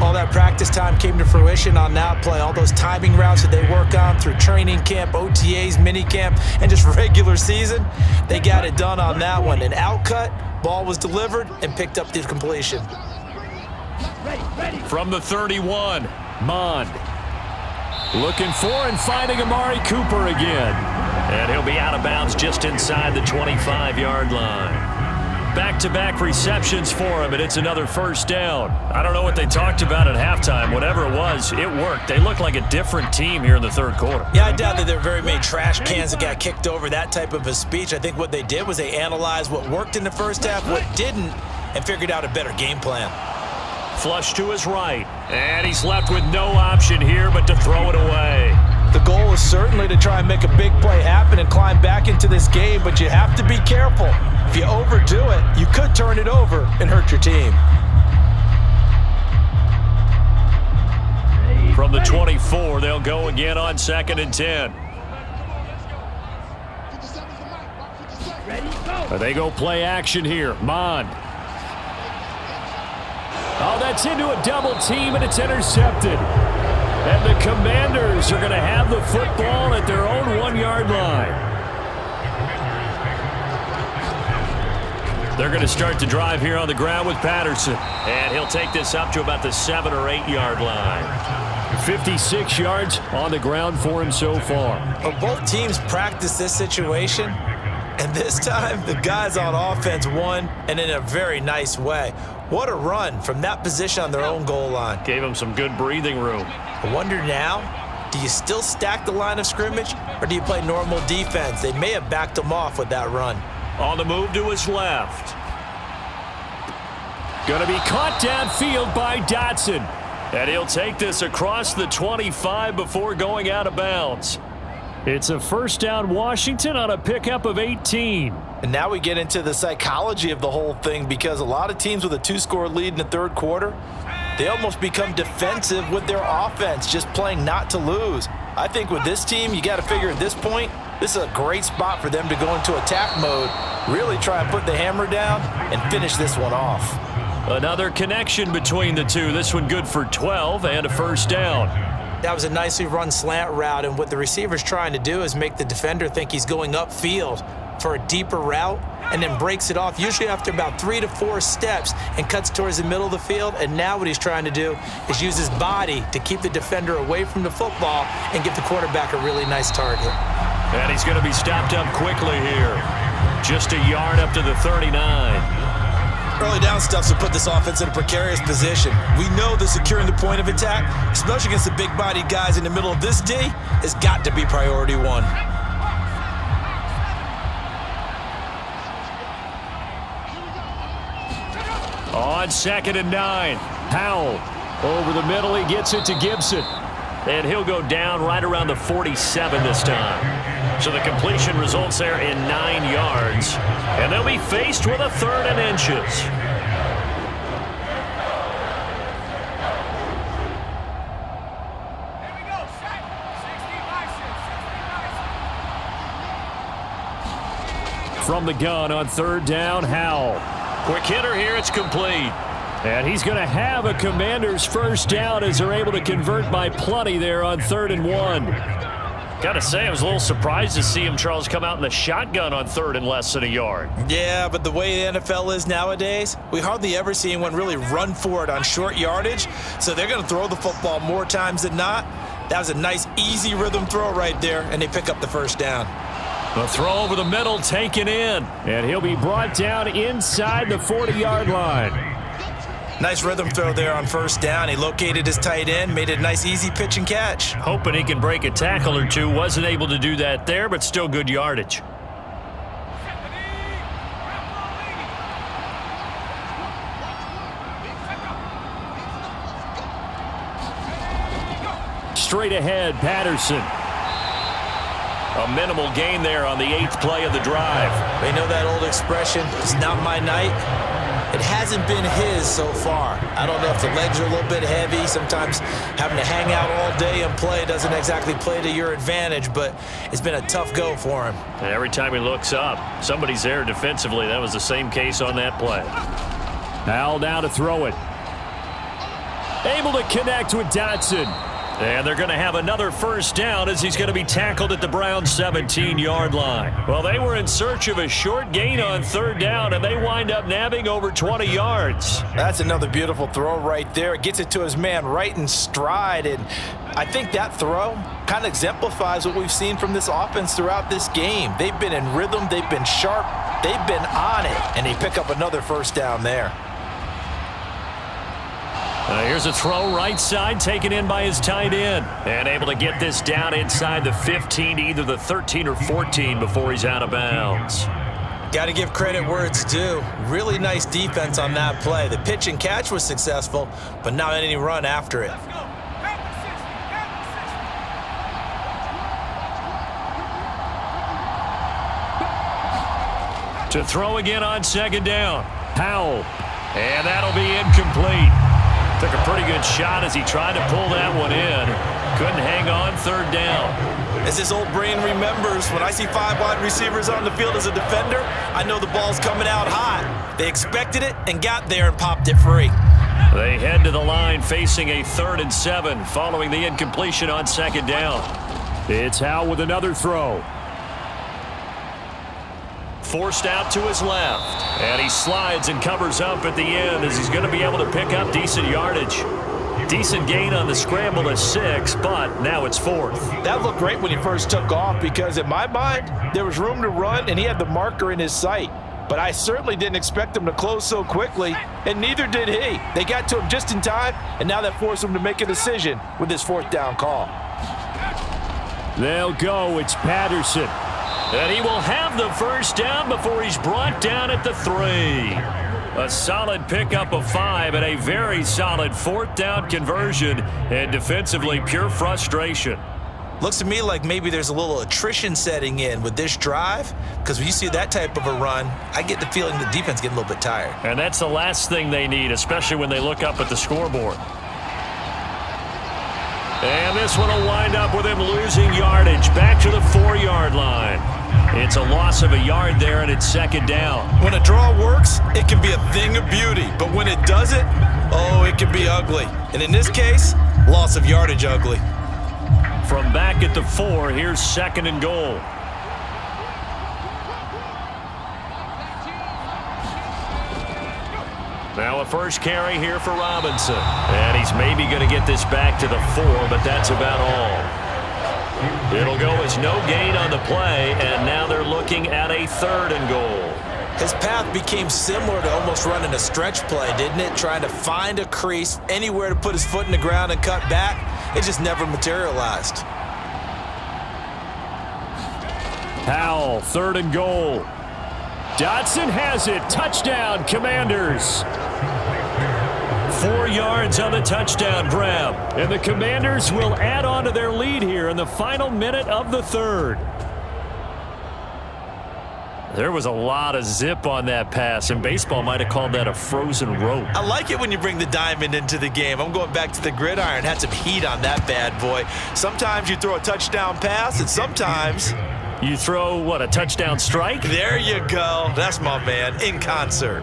All that practice time came to fruition on that play. All those timing routes that they work on through training camp, OTAs, mini camp, and just regular season, they got it done on that one. An outcut, ball was delivered, and picked up the completion. From the 31, Mond. Looking for and finding Amari Cooper again. And he'll be out of bounds just inside the 25-yard line. Back-to-back receptions for him, and it's another first down. I don't know what they talked about at halftime. Whatever it was, it worked. They look like a different team here in the third quarter. Yeah, I doubt that there are very many trash cans that got kicked over, that type of a speech. I think what they did was they analyzed what worked in the first half, what didn't, and figured out a better game plan. Flush to his right, and he's left with no option here but to throw it away. The goal is certainly to try and make a big play happen and climb back into this game, but you have to be careful. If you overdo it, you could turn it over and hurt your team. From the 24, they'll go again on 2nd and 10. They go play action here. Mond. Oh, that's into a double team, and it's intercepted. And the Commanders are going to have the football at their own 1-yard line. They're going to start the drive here on the ground with Patterson. And he'll take this up to about the 7- or 8-yard line. 56 yards on the ground for him so far. But both teams practice this situation, And this time, the guys on offense won, and in a very nice way. What a run from that position on their own goal line. Gave them some good breathing room. I wonder now, do you still stack the line of scrimmage, or do you play normal defense? They may have backed them off with that run. On the move to his left. Going to be caught downfield by Dotson. And he'll take this across the 25 before going out of bounds. It's a first down Washington on a pickup of 18. And now we get into the psychology of the whole thing, because a lot of teams with a 2-score lead in the third quarter, they almost become defensive with their offense, just playing not to lose. I think with this team, you got to figure at this point, this is a great spot for them to go into attack mode, really try and put the hammer down and finish this one off. Another connection between the two. This one good for 12 and a first down. That was a nicely run slant route, and what the receiver's trying to do is make the defender think he's going upfield for a deeper route, and then breaks it off, usually after about 3 to 4 steps, and cuts towards the middle of the field. And now what he's trying to do is use his body to keep the defender away from the football and give the quarterback a really nice target. And he's going to be stopped up quickly here. Just a yard up to the 39. Early down stuffs will put this offense in a precarious position. We know that securing the point of attack, especially against the big-bodied guys in the middle of this D, has got to be priority one. On 2nd and 9, Howell over the middle. He gets it to Gibson. And he'll go down right around the 47 this time. So the completion results there in 9 yards. And they'll be faced with a 3rd and inches. From the gun on 3rd down, Howell. Quick hitter here, it's complete. And he's going to have a Commander's first down as they're able to convert by plenty there on 3rd and 1. Got to say, I was a little surprised to see him, Charles, come out in the shotgun on 3rd and less than a yard. Yeah, but the way the NFL is nowadays, we hardly ever see anyone really run for it on short yardage, so they're going to throw the football more times than not. That was a nice, easy rhythm throw right there, and they pick up the first down. The throw over the middle taken in, and he'll be brought down inside the 40-yard line. Nice rhythm throw there on first down. He located his tight end, made it a nice, easy pitch and catch. Hoping he can break a tackle or two. Wasn't able to do that there, but still good yardage. Straight ahead, Patterson. A minimal gain there on the 8th play of the drive. They know that old expression, it's not my night. It hasn't been his so far. I don't know if the legs are a little bit heavy. Sometimes having to hang out all day and play doesn't exactly play to your advantage, but it's been a tough go for him. And every time he looks up, somebody's there defensively. That was the same case on that play. Howell now to throw it. Able to connect with Dotson. And they're going to have another first down as he's going to be tackled at the Browns' 17-yard line. Well, they were in search of a short gain on 3rd down, and they wind up nabbing over 20 yards. That's another beautiful throw right there. It gets it to his man right in stride, and I think that throw kind of exemplifies what we've seen from this offense throughout this game. They've been in rhythm, they've been sharp, they've been on it, and they pick up another first down there. Here's a throw right side taken in by his tight end. And able to get this down inside the 15, either the 13 or 14 before he's out of bounds. Got to give credit where it's due. Really nice defense on that play. The pitch and catch was successful, but not any run after it. To throw again on 2nd down. Howell. And that'll be incomplete. Took a pretty good shot as he tried to pull that one in. Couldn't hang on 3rd down. As his old brain remembers, when I see 5 wide receivers on the field as a defender, I know the ball's coming out hot. They expected it and got there and popped it free. They head to the line facing a 3rd and 7 following the incompletion on 2nd down. It's Howell with another throw. Forced out to his left. And he slides and covers up at the end as he's going to be able to pick up decent yardage. Decent gain on the scramble of 6, but now it's 4th. That looked great when he first took off because in my mind, there was room to run and he had the marker in his sight. But I certainly didn't expect him to close so quickly, and neither did he. They got to him just in time, and now that forced him to make a decision with his 4th down call. They'll go. It's Patterson. And he will have the first down before he's brought down at the 3. A solid pickup of 5 and a very solid 4th down conversion, and defensively pure frustration. Looks to me like maybe there's a little attrition setting in with this drive, because when you see that type of a run, I get the feeling the defense getting a little bit tired. And that's the last thing they need, especially when they look up at the scoreboard. And this one will wind up with him losing yardage back to the 4-yard line. It's a loss of a yard there, and it's 2nd down. When a draw works, it can be a thing of beauty. But when it doesn't, oh, it can be ugly. And in this case, loss of yardage ugly. From back at the 4, here's 2nd and goal. Now a first carry here for Robinson. And he's maybe going to get this back to the 4, but that's about all. It'll go as no gain on the play, and now they're looking at a 3rd and goal. His path became similar to almost running a stretch play, didn't it? Trying to find a crease, anywhere to put his foot in the ground and cut back. It just never materialized. Howell, 3rd and goal. Dotson has it. Touchdown, Commanders. 4 yards on the touchdown grab. And the Commanders will add on to their lead here in the final minute of the 3rd. There was a lot of zip on that pass, and baseball might have called that a frozen rope. I like it when you bring the diamond into the game. I'm going back to the gridiron. Had some heat on that bad boy. Sometimes you throw a touchdown pass, and sometimes you throw, what, a touchdown strike? There you go. That's my man, in concert.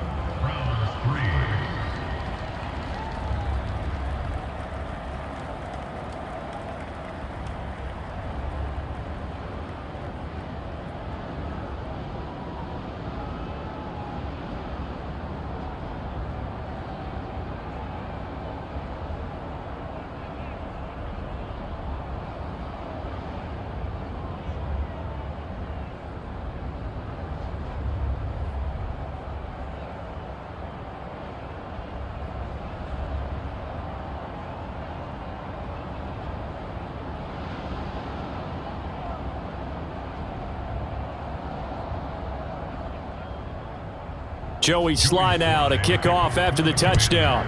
Joey Sly now to kick off after the touchdown.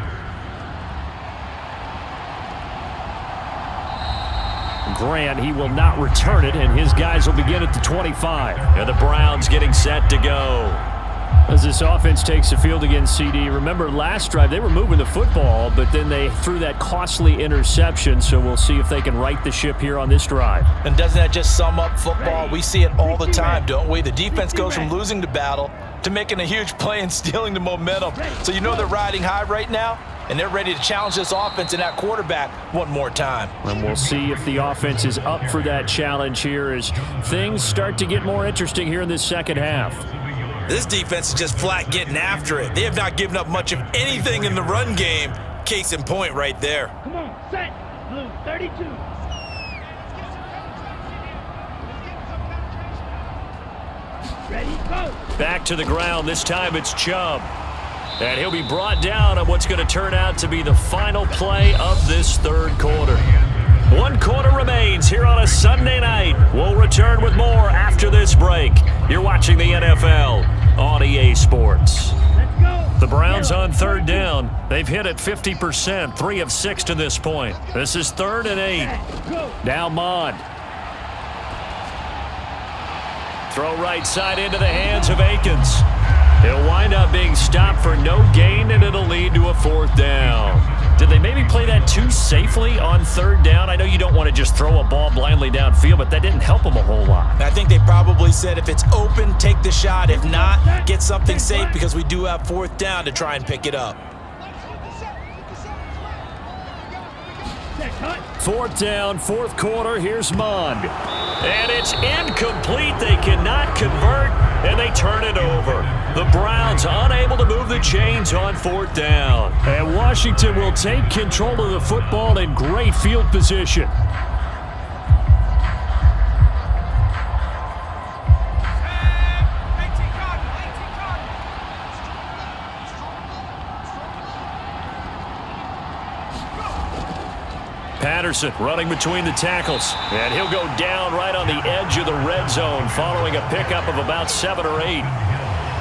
Grant, he will not return it, and his guys will begin at the 25. And the Browns getting set to go. As this offense takes the field against CD, remember last drive they were moving the football, but then they threw that costly interception, so we'll see if they can right the ship here on this drive. And doesn't that just sum up football? We see it all the time, don't we? The defense goes from losing the battle to making a huge play and stealing the momentum. So you know they're riding high right now, and they're ready to challenge this offense and that quarterback one more time. And we'll see if the offense is up for that challenge here as things start to get more interesting here in this second half. This defense is just flat getting after it. They have not given up much of anything in the run game. Case in point right there. Come on, set, blue 32. Ready, go. Back to the ground. This time it's Chubb. And he'll be brought down on what's going to turn out to be the final play of this third quarter. 1 quarter remains here on a Sunday night. We'll return with more after this break. You're watching the NFL on EA Sports. Let's go. The Browns on 3rd down. They've hit it 50%, 3 of 6 to this point. This is 3rd and 8. Go. Now Mond. Throw right side into the hands of Akins. He'll wind up being stopped for no gain, and it'll lead to a 4th down. Did they maybe play that too safely on 3rd down? I know you don't want to just throw a ball blindly downfield, but that didn't help them a whole lot. I think they probably said if it's open, take the shot. If not, get something safe because we do have 4th down to try and pick it up. Fourth down, fourth quarter. Here's Mond. And it's incomplete. They cannot convert, and they turn it over. The Browns unable to move the chains on fourth down. And Washington will take control of the football in great field position. Patterson running between the tackles, and he'll go down right on the edge of the red zone following a pickup of about 7 or 8.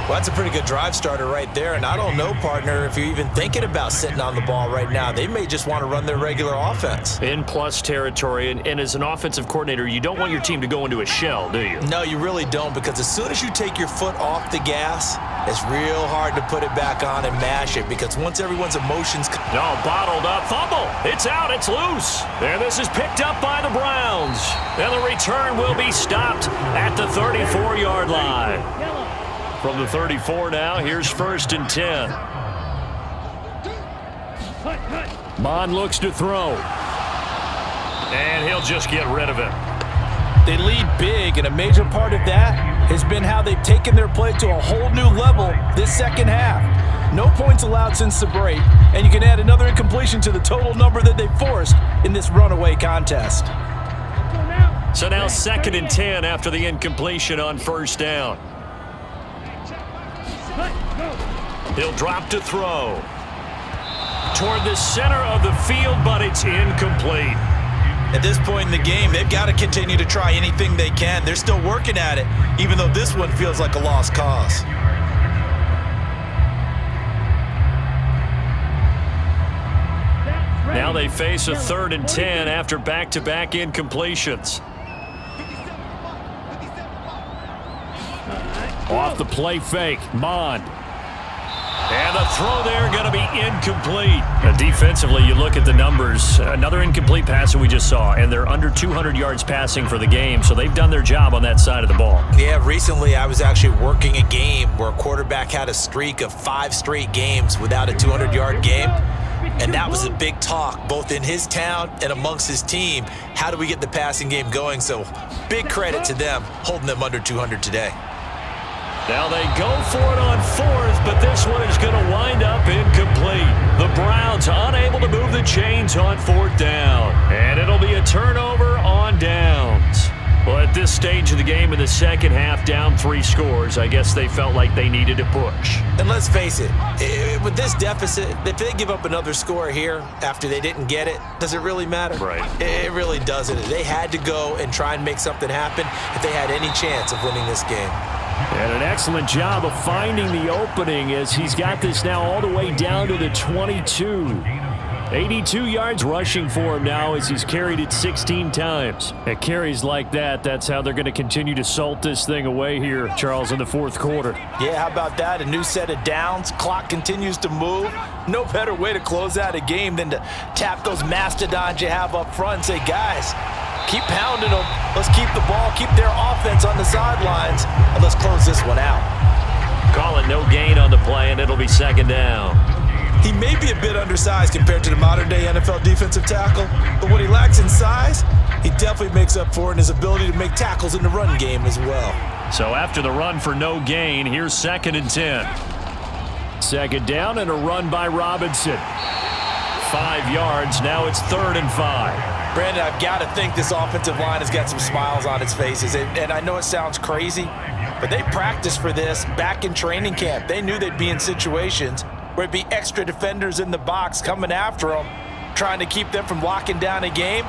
Well, that's a pretty good drive starter right there, and I don't know, partner, if you're even thinking about sitting on the ball right now. They may just want to run their regular offense. In plus territory, and as an offensive coordinator, you don't want your team to go into a shell, do you? No, you really don't, because as soon as you take your foot off the gas, it's real hard to put it back on and mash it, because once everyone's emotions... No, bottled up. Fumble. It's out. It's loose. And this is picked up by the Browns. And the return will be stopped at the 34-yard line. From the 34 now, here's 1st and 10. Mond looks to throw. And he'll just get rid of it. They lead big, and a major part of that has been how they've taken their play to a whole new level this second half. No points allowed since the break, and you can add another incompletion to the total number that they forced in this runaway contest. So now 2nd and 10 after the incompletion on 1st down. He'll drop to throw. Toward the center of the field, but it's incomplete. At this point in the game, they've got to continue to try anything they can. They're still working at it, even though this one feels like a lost cause. Now they face a 3rd and 10 after back-to-back incompletions. Off the play fake, Mond. And the throw there going to be incomplete. Defensively, you look at the numbers. Another incomplete pass that we just saw, and they're under 200 yards passing for the game, so they've done their job on that side of the ball. Yeah, recently I was actually working a game where a quarterback had a streak of 5 straight games without a 200-yard game, and that was a big talk, both in his town and amongst his team. How do we get the passing game going? So big credit to them, holding them under 200 today. Now they go for it on 4th, but this one is going to wind up incomplete. The Browns unable to move the chains on 4th down. And it'll be a turnover on downs. Well, at this stage of the game in the second half, down 3 scores, I guess they felt like they needed to push. And let's face it, with this deficit, if they give up another score here after they didn't get it, does it really matter? Right. It really doesn't. They had to go and try and make something happen if they had any chance of winning this game. And an excellent job of finding the opening as he's got this now all the way down to the 22. 82 yards rushing for him now as he's carried it 16 times. At carries like that, that's how they're going to continue to salt this thing away here, Charles, in the 4th quarter. Yeah, how about that? A new set of downs. Clock continues to move. No better way to close out a game than to tap those mastodons you have up front and say, guys, keep pounding them. Let's keep the ball, keep their offense on the sidelines, and let's close this one out. Call it no gain on the play, and it'll be 2nd down. He may be a bit undersized compared to the modern-day NFL defensive tackle, but what he lacks in size, he definitely makes up for in his ability to make tackles in the run game as well. So after the run for no gain, here's 2nd and 10. 2nd down and a run by Robinson. 5 yards, now it's 3rd and 5. Brandon, I've got to think this offensive line has got some smiles on its faces, and I know it sounds crazy, but they practiced for this back in training camp. They knew they'd be in situations where it'd be extra defenders in the box coming after them, trying to keep them from locking down a game.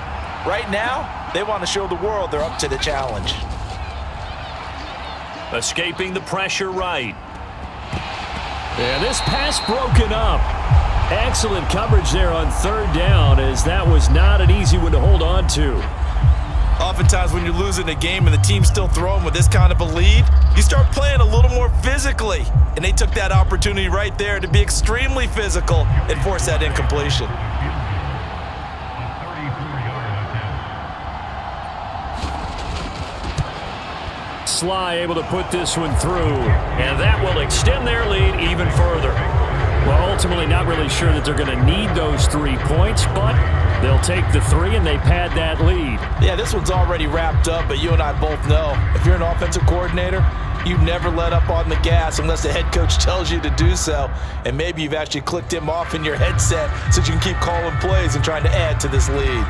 Right now, they want to show the world they're up to the challenge. Escaping the pressure right. And this pass broken up. Excellent coverage there on 3rd down, as that was not an easy one to hold on to. Oftentimes when you're losing a game and the team's still throwing with this kind of a lead, you start playing a little more physically. And they took that opportunity right there to be extremely physical and force that incompletion. Sly able to put this one through, and that will extend their lead even further. Well, ultimately not really sure that they're going to need those 3 points, but they'll take the 3 and they pad that lead. Yeah, this one's already wrapped up, but you and I both know if you're an offensive coordinator, you never let up on the gas unless the head coach tells you to do so. And maybe you've actually clicked him off in your headset so you can keep calling plays and trying to add to this lead.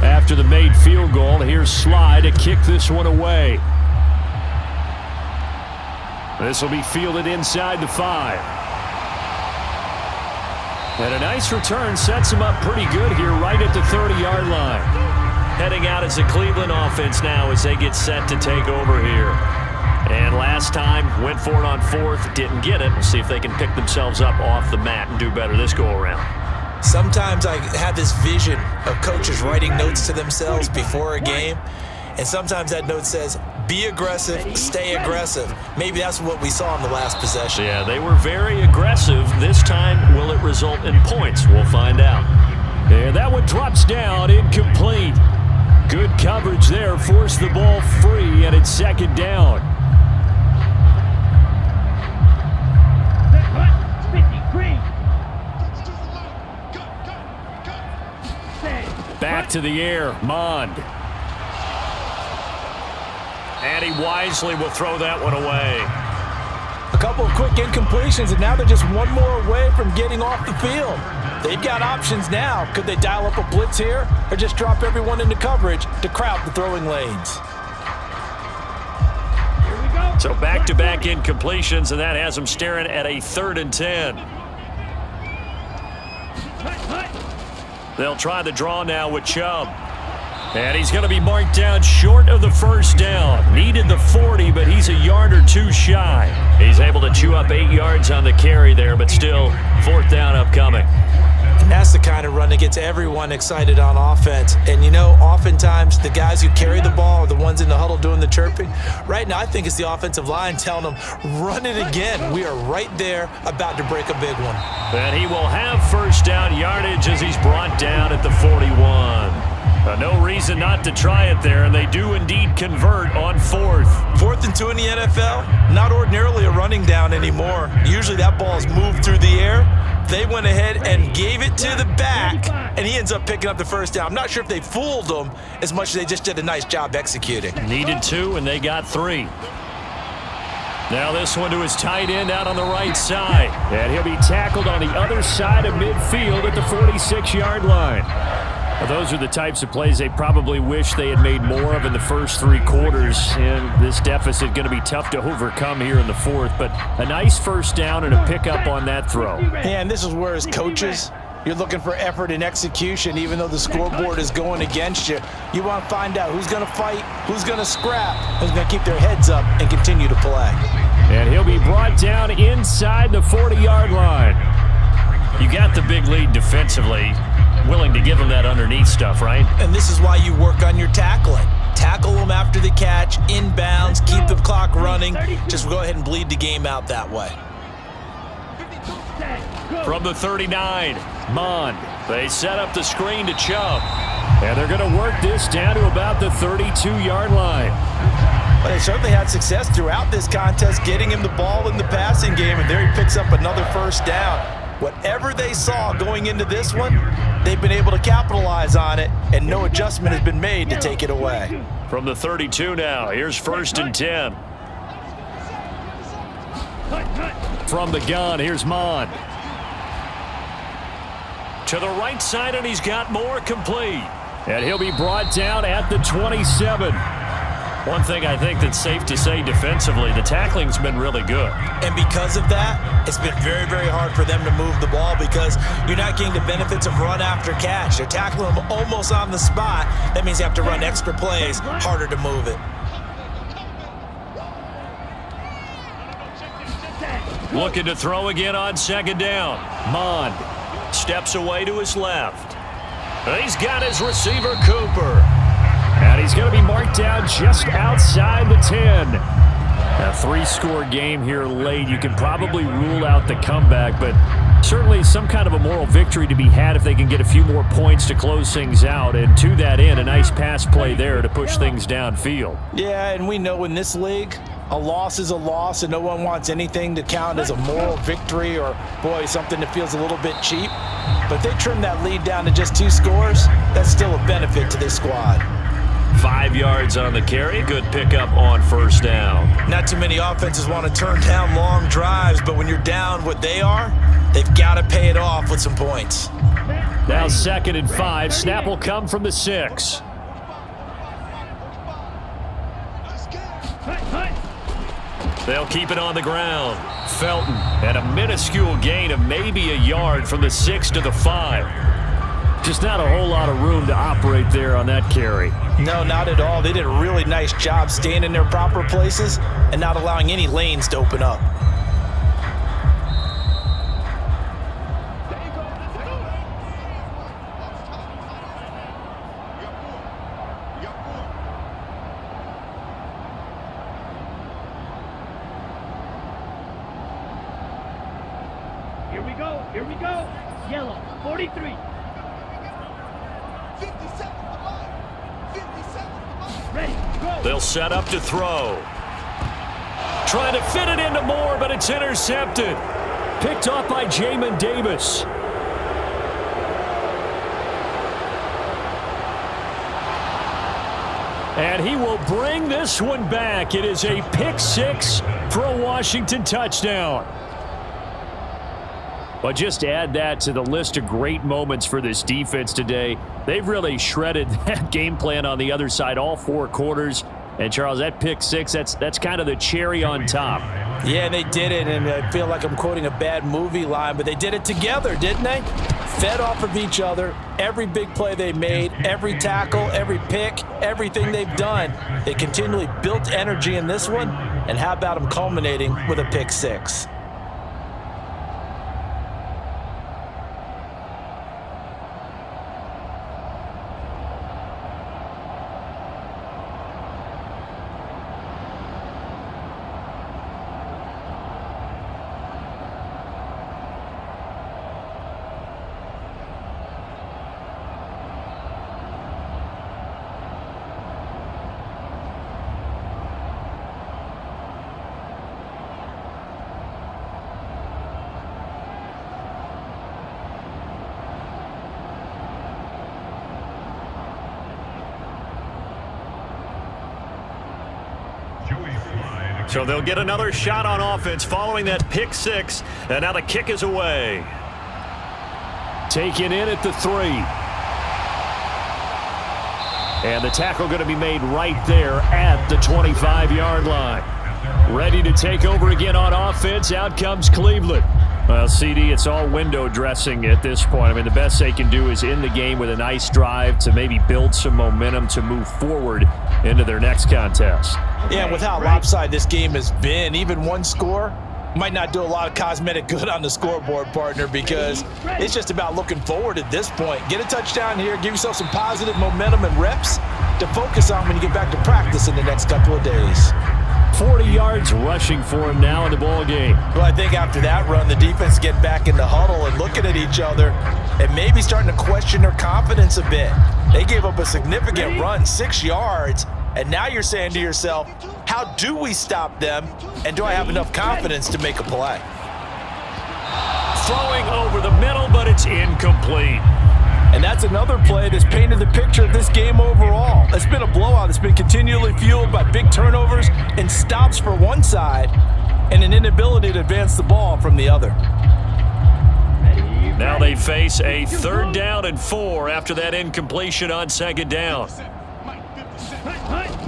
After the made field goal, here's Sly to kick this one away. This will be fielded inside the 5. And a nice return sets him up pretty good here right at the 30-yard line. Heading out as the Cleveland offense now as they get set to take over here. And last time, went for it on 4th, didn't get it. We'll see if they can pick themselves up off the mat and do better this go-around. Sometimes I have this vision of coaches writing notes to themselves before a game, and sometimes that note says, be aggressive, stay aggressive. Maybe that's what we saw in the last possession. Yeah, they were very aggressive. This time, will it result in points? We'll find out. And that one drops down, incomplete. Good coverage there, forced the ball free, and it's 2nd down. Back to the air, Mond. And he wisely will throw that one away. A couple of quick incompletions, and now they're just one more away from getting off the field. They've got options now. Could they dial up a blitz here or just drop everyone into coverage to crowd the throwing lanes? Here we go. So back-to-back incompletions, and that has them staring at a 3rd and 10. They'll try the draw now with Chubb. And he's going to be marked down short of the 1st down. Needed the 40, but he's a yard or 2 shy. He's able to chew up 8 yards on the carry there, but still 4th down upcoming. And that's the kind of run that gets everyone excited on offense. And, you know, oftentimes the guys who carry the ball are the ones in the huddle doing the chirping. Right now, I think it's the offensive line telling them, run it again. We are right there about to break a big one. And he will have 1st down yardage as he's brought down at the 41. No reason not to try it there, and they do indeed convert on 4th. 4th and 2 in the NFL, not ordinarily a running down anymore. Usually that ball is moved through the air. They went ahead and gave it to the back, and he ends up picking up the 1st down. I'm not sure if they fooled him as much as they just did a nice job executing. Needed 2, and they got 3. Now this one to his tight end out on the right side. And he'll be tackled on the other side of midfield at the 46-yard line. Well, those are the types of plays they probably wish they had made more of in the first 3 quarters. And this deficit going to be tough to overcome here in the 4th. But a nice 1st down and a pickup on that throw. Yeah, and this is where as coaches, you're looking for effort and execution, even though the scoreboard is going against you. You want to find out who's going to fight, who's going to scrap, who's going to keep their heads up and continue to play. And he'll be brought down inside the 40-yard line. You got the big lead defensively. Willing to give them that underneath stuff, right? And this is why you work on your tackling. Tackle them after the catch, inbounds, keep the clock running. Just go ahead and bleed the game out that way. From the 39, Mond. They set up the screen to Chubb. And they're going to work this down to about the 32-yard line. But they certainly had success throughout this contest, getting him the ball in the passing game, and there he picks up another 1st down. Whatever they saw going into this one, they've been able to capitalize on it, and no adjustment has been made to take it away. From the 32 now, here's 1st and 10. From the gun, here's Mond. To the right side, and he's got more complete. And he'll be brought down at the 27. One thing I think that's safe to say defensively, the tackling's been really good. And because of that, it's been very, very hard for them to move the ball because you're not getting the benefits of run after catch. They're tackling them almost on the spot. That means you have to run extra plays, harder to move it. Looking to throw again on 2nd down. Mond steps away to his left. He's got his receiver, Cooper. And he's going to be marked down just outside the 10. A 3-score game here late. You can probably rule out the comeback, but certainly some kind of a moral victory to be had if they can get a few more points to close things out. And to that end, a nice pass play there to push things downfield. Yeah, and we know in this league, a loss is a loss, and no one wants anything to count as a moral victory or, boy, something that feels a little bit cheap. But they trim that lead down to just 2 scores. That's still a benefit to this squad. 5 yards on the carry. Good pickup on first down. Not too many offenses want to turn down long drives, but when you're down what they are, they've got to pay it off with some points. Now 2nd and 5. Snap will come from the 6. They'll keep it on the ground. Felton, and a minuscule gain of maybe a yard from the 6 to the 5. Just not a whole lot of room to operate there on that carry. No, not at all. They did a really nice job staying in their proper places and not allowing any lanes to open up. Here we go. Yellow, 43. 57 to line. 57 to line. Ready, go. They'll set up to throw. Trying to fit it into Moore, but it's intercepted. Picked off by Jamin Davis. And he will bring this one back. It is a pick 6 for a Washington touchdown. But just add that to the list of great moments for this defense today. They've really shredded that game plan on the other side all 4 quarters. And, Charles, that pick 6, that's kind of the cherry on top. Yeah, they did it, and I feel like I'm quoting a bad movie line, but they did it together, didn't they? Fed off of each other. Every big play they made, every tackle, every pick, everything they've done. They continually built energy in this one, and how about them culminating with a pick 6? So they'll get another shot on offense following that pick 6. And now the kick is away. Taken in at the 3. And the tackle going to be made right there at the 25-yard line. Ready to take over again on offense. Out comes Cleveland. Well, CD, it's all window dressing at this point. I mean, the best they can do is end the game with a nice drive to maybe build some momentum to move forward into their next contest. Yeah, with how lopsided this game has been, even one score might not do a lot of cosmetic good on the scoreboard, partner, because it's just about looking forward at this point. Get a touchdown here, give yourself some positive momentum and reps to focus on when you get back to practice in the next couple of days. 40 yards rushing for him now in the ball game. Well, I think after that run, the defense get back in the huddle and looking at each other and maybe starting to question their confidence a bit. They gave up a significant run, 6 yards, and now you're saying to yourself, how do we stop them, and do I have enough confidence to make a play? Throwing over the middle, but it's incomplete. And that's another play that's painted the picture of this game overall. It's been a blowout. It's been continually fueled by big turnovers and stops for one side and an inability to advance the ball from the other. Now they face a 3rd down and 4 after that incompletion on 2nd down.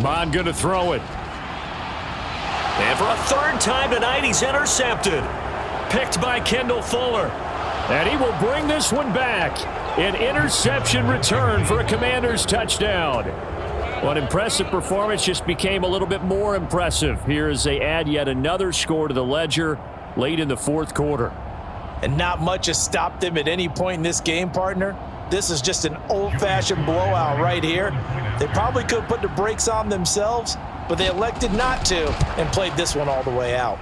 Mond going to throw it. And for a 3rd time tonight, he's intercepted. Picked by Kendall Fuller. And he will bring this one back. An interception return for a Commanders touchdown. Well, an impressive performance just became a little bit more impressive here as they add yet another score to the ledger late in the 4th quarter. And not much has stopped them at any point in this game, partner. This is just an old-fashioned blowout right here. They probably could have put the brakes on themselves, but they elected not to and played this one all the way out.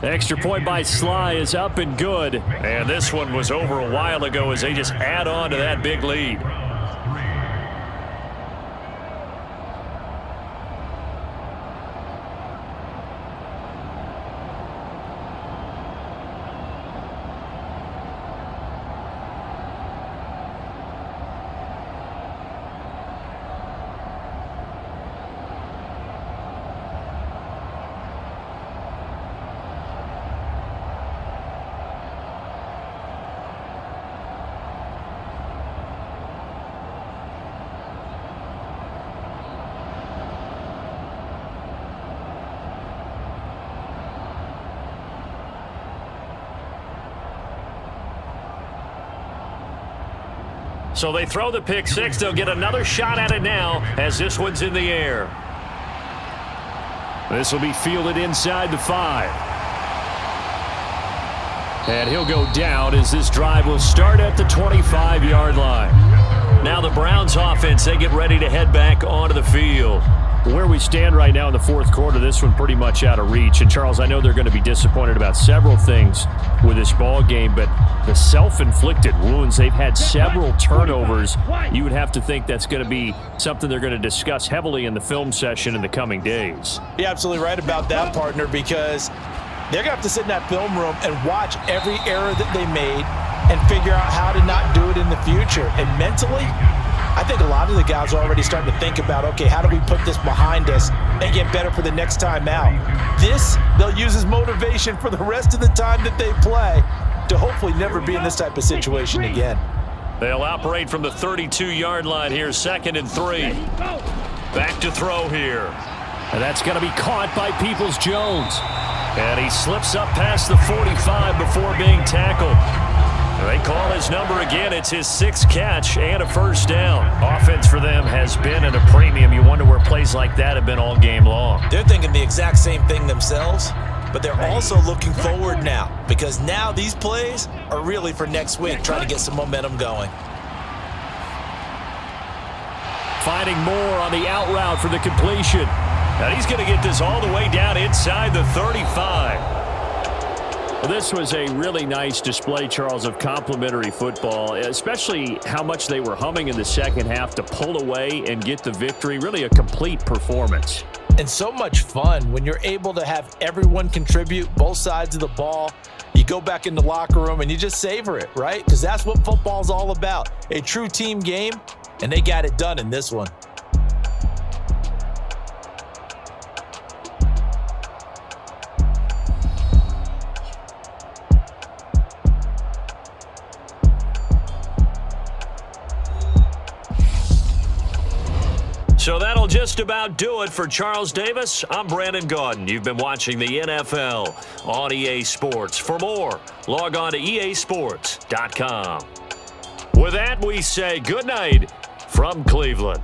Extra point by Sly is up and good. And this one was over a while ago as they just add on to that big lead. So they throw the pick six. They'll get another shot at it now as this one's in the air. This will be fielded inside the 5. And he'll go down as this drive will start at the 25-yard line. Now the Browns offense, they get ready to head back onto the field. Where we stand right now in the fourth quarter, this one pretty much out of reach. And, Charles, I know they're going to be disappointed about several things with this ball game, but the self-inflicted wounds, they've had several turnovers. You would have to think that's going to be something they're going to discuss heavily in the film session in the coming days. You're absolutely right about that, partner, because they're going to have to sit in that film room and watch every error that they made and figure out how to not do it in the future. And mentally, I think a lot of the guys are already starting to think about, okay, how do we put this behind us and get better for the next time out? This, they'll use as motivation for the rest of the time that they play to hopefully never be in this type of situation again. They'll operate from the 32-yard line here, 2nd and 3. Back to throw here. And that's going to be caught by Peoples-Jones. And he slips up past the 45 before being tackled. They call his number again. It's his 6th catch and a first down. Offense for them has been at a premium. You wonder where plays like that have been all game long. They're thinking the exact same thing themselves, but they're also looking forward now because now these plays are really for next week, trying to get some momentum going. Finding Moore on the out route for the completion. And he's going to get this all the way down inside the 35. Well, this was a really nice display, Charles, of complimentary football, especially how much they were humming in the second half to pull away and get the victory. Really a complete performance. And so much fun when you're able to have everyone contribute both sides of the ball. You go back in the locker room and you just savor it, right? Because that's what football's all about. A true team game, and they got it done in this one. So that'll just about do it for Charles Davis. I'm Brandon Gaudin. You've been watching the NFL on EA Sports. For more, log on to easports.com. With that, we say good night from Cleveland.